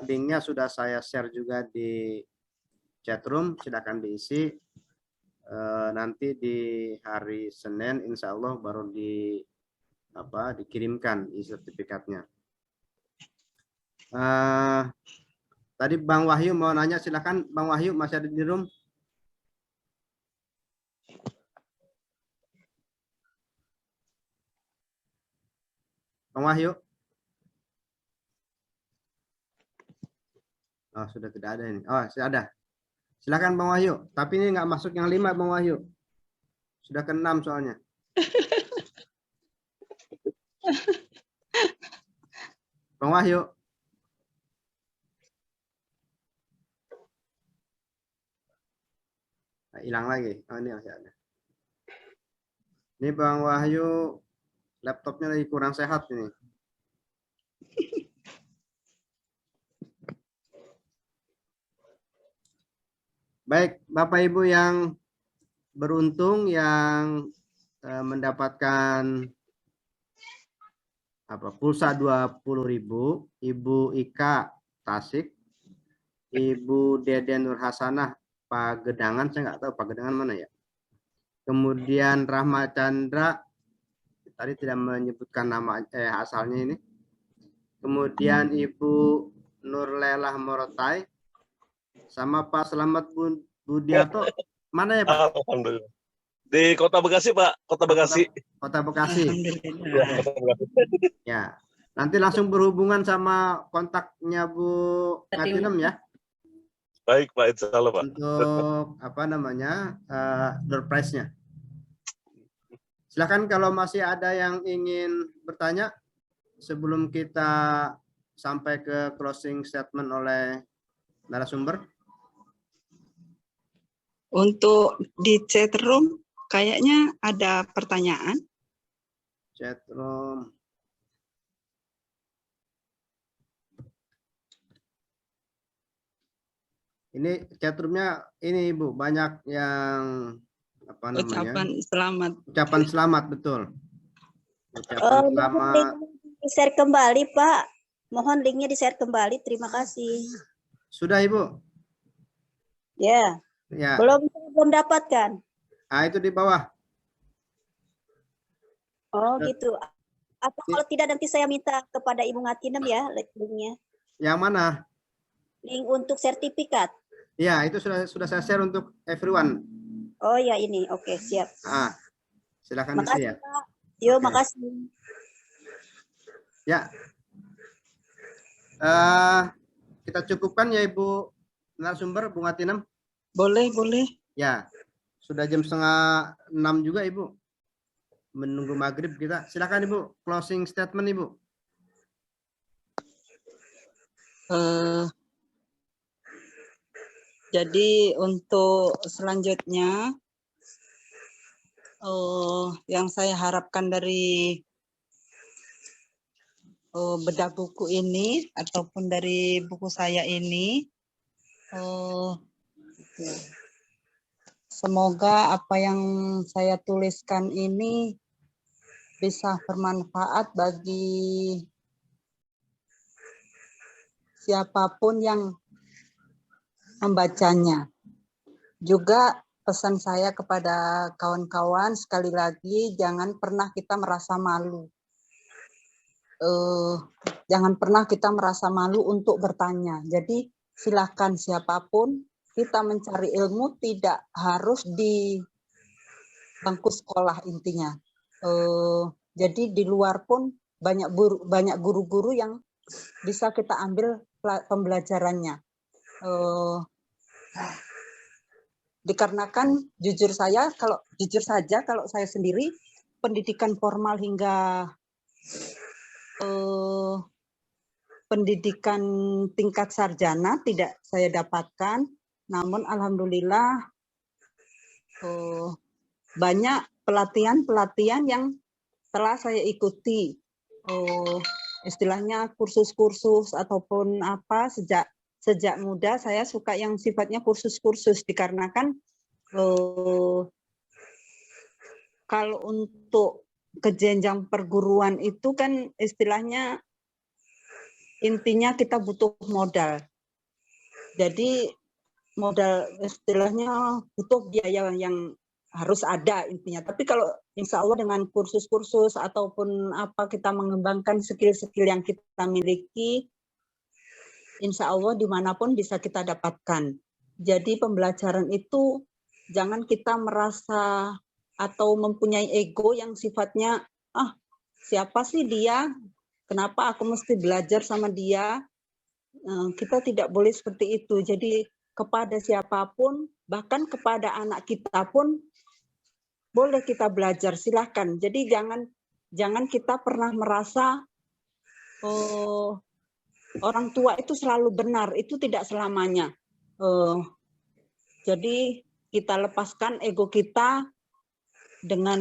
linknya sudah saya share juga di chat room, silakan diisi. Nanti di hari Senin insya Allah baru dikirimkan e-sertifikatnya. Tadi Bang Wahyu mau nanya, silakan Bang Wahyu, masih ada di room. Bang Wahyu. Oh, sudah tidak ada ini. Oh, sudah ada. Silakan Bang Wahyu. Tapi ini nggak masuk yang 5 Bang Wahyu. Sudah ke 6 soalnya. Bang Wahyu. Nah, hilang lagi. Oh, ini masih ada. Ini Bang Wahyu, laptopnya lagi kurang sehat ini. Baik, Bapak Ibu yang beruntung yang mendapatkan pulsa 20.000, Ibu Ika Tasik, Ibu Dede Nur Hasanah Pagedangan, saya nggak tahu Pagedangan mana ya. Kemudian Rahma Chandra, tadi tidak menyebutkan nama asalnya ini. Kemudian Ibu Nurlelah Morotai, sama Pak Selamat Budiarto, mana ya Pak? Alhamdulillah. Di Kota Bekasi Pak, Kota Bekasi. Kota Bekasi. Ya, nanti langsung berhubungan sama kontaknya Bu Ngatinem ya. Baik Pak, insya Allah Pak. Untuk door prize-nya. Silakan kalau masih ada yang ingin bertanya sebelum kita sampai ke closing statement oleh narasumber. Untuk di chat room kayaknya ada pertanyaan. Chat room. Ini chat roomnya ini Ibu, banyak yang Ucapan selamat. Ucapan selamat, betul. Ucapan selamat. Di-share kembali Pak. Mohon linknya di-share kembali. Terima kasih. Sudah Ibu? Ya. Ya. Belum dapatkan. Ah, itu di bawah. Oh gitu. Apa kalau tidak nanti saya minta kepada Ibu Ngatinem ya linknya. Yang mana? Link untuk sertifikat. Ya, itu sudah saya share untuk everyone. Oh ya ini, oke siap. Ah, silakan Makasih isi ya. Pak. Yo, Oke. makasih. Ya. Kita cukupkan ya Ibu narasumber, Bu Ngatinem. Boleh, boleh. Ya, sudah jam 5:30 juga Ibu. Menunggu maghrib kita. Silakan Ibu, closing statement Ibu. Jadi untuk selanjutnya yang saya harapkan dari bedah buku ini ataupun dari buku saya ini, semoga apa yang saya tuliskan ini bisa bermanfaat bagi siapapun yang membacanya. Juga pesan saya kepada kawan-kawan, sekali lagi jangan pernah kita merasa malu. Jangan pernah kita merasa malu untuk bertanya. Jadi silakan siapapun, kita mencari ilmu tidak harus di bangku sekolah intinya. Jadi di luar pun banyak guru-guru yang bisa kita ambil pembelajarannya. Dikarenakan jujur saja kalau saya sendiri pendidikan formal hingga pendidikan tingkat sarjana tidak saya dapatkan, namun alhamdulillah banyak pelatihan-pelatihan yang telah saya ikuti. Istilahnya kursus-kursus ataupun apa, sejak muda saya suka yang sifatnya kursus-kursus, dikarenakan kalau untuk ke jenjang perguruan itu kan istilahnya intinya kita butuh modal. Jadi modal istilahnya butuh biaya yang harus ada intinya. Tapi kalau insya Allah dengan kursus-kursus ataupun apa kita mengembangkan skill-skill yang kita miliki, insya Allah dimanapun bisa kita dapatkan. Jadi pembelajaran itu jangan kita merasa atau mempunyai ego yang sifatnya, siapa sih dia? Kenapa aku mesti belajar sama dia? Kita tidak boleh seperti itu. Jadi kepada siapapun, bahkan kepada anak kita pun, boleh kita belajar, silahkan. Jadi jangan kita pernah merasa orang tua itu selalu benar, itu tidak selamanya. Jadi kita lepaskan ego kita dengan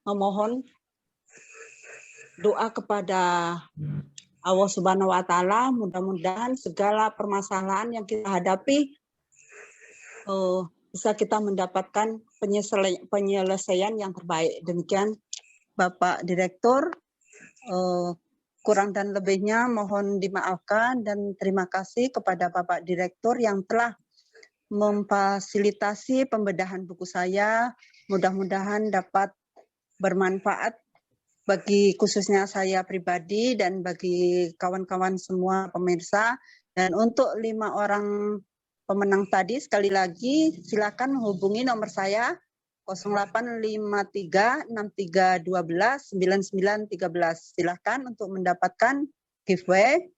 memohon doa kepada Allah Subhanahu wa Ta'ala. Mudah-mudahan segala permasalahan yang kita hadapi bisa kita mendapatkan penyelesaian yang terbaik. Demikian Bapak Direktur, kurang dan lebihnya mohon dimaafkan, dan terima kasih kepada Bapak Direktur yang telah memfasilitasi pembedahan buku saya. Mudah-mudahan dapat bermanfaat bagi khususnya saya pribadi dan bagi kawan-kawan semua pemirsa. Dan untuk 5 orang pemenang tadi, sekali lagi silakan menghubungi nomor saya 085363129913. Silakan untuk mendapatkan giveaway.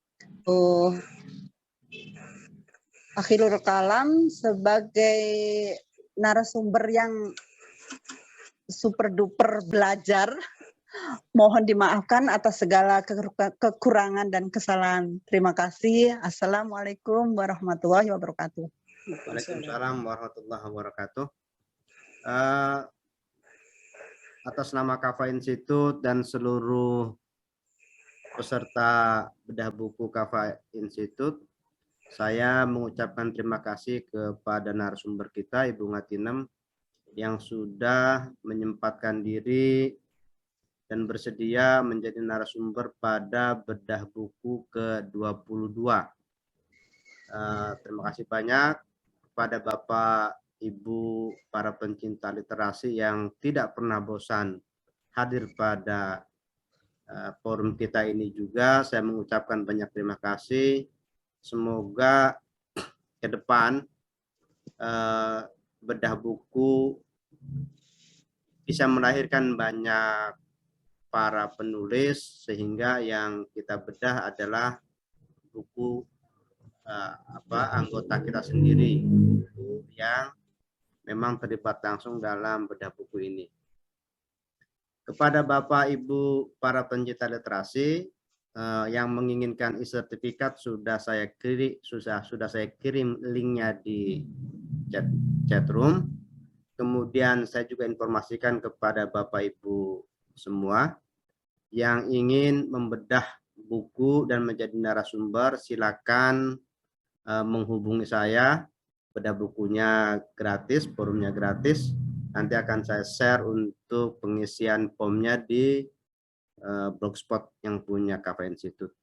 Akhirul kalam, sebagai narasumber yang super duper belajar, mohon dimaafkan atas segala kekurangan dan kesalahan. Terima kasih. Assalamualaikum warahmatullahi wabarakatuh. Waalaikumsalam warahmatullahi wabarakatuh. Atas nama Kafa Institute dan seluruh peserta bedah buku Kafa Institute, saya mengucapkan terima kasih kepada narasumber kita, Ibu Ngatinem, yang sudah menyempatkan diri dan bersedia menjadi narasumber pada bedah buku ke-22. Terima kasih banyak kepada Bapak, Ibu, para pencinta literasi yang tidak pernah bosan hadir pada forum kita ini juga. Saya mengucapkan banyak terima kasih. Semoga ke depan bedah buku bisa melahirkan banyak para penulis, sehingga yang kita bedah adalah buku anggota kita sendiri yang memang terlibat langsung dalam bedah buku ini. Kepada Bapak Ibu para pencinta literasi yang menginginkan e-sertifikat, sudah saya kirim linknya di chat room. Kemudian saya juga informasikan kepada Bapak Ibu semua yang ingin membedah buku dan menjadi narasumber, silakan menghubungi saya. Bedah bukunya gratis, forumnya gratis. Nanti akan saya share untuk pengisian formnya di blogspot yang punya Kafa Institute.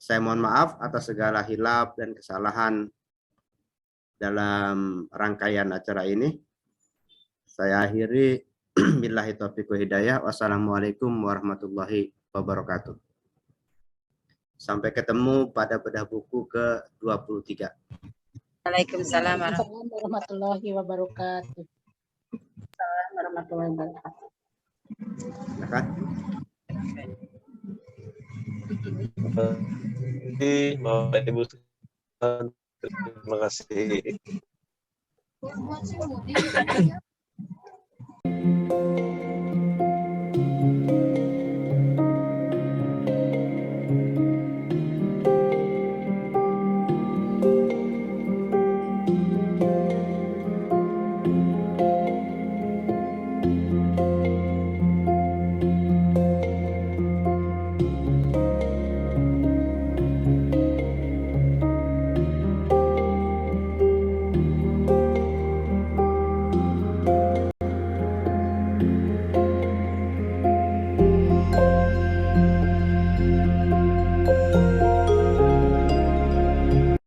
Saya mohon maaf atas segala hilaf dan kesalahan dalam rangkaian acara ini. Saya akhiri. Billahi taufiq wa hidayah. Wassalamualaikum warahmatullahi wabarakatuh. Sampai ketemu pada bedah buku ke-23. Waalaikumsalam warahmatullahi wabarakatuh. Assalamualaikum warahmatullahi wabarakatuh. Silakan. Bapak Ibu, terima kasih.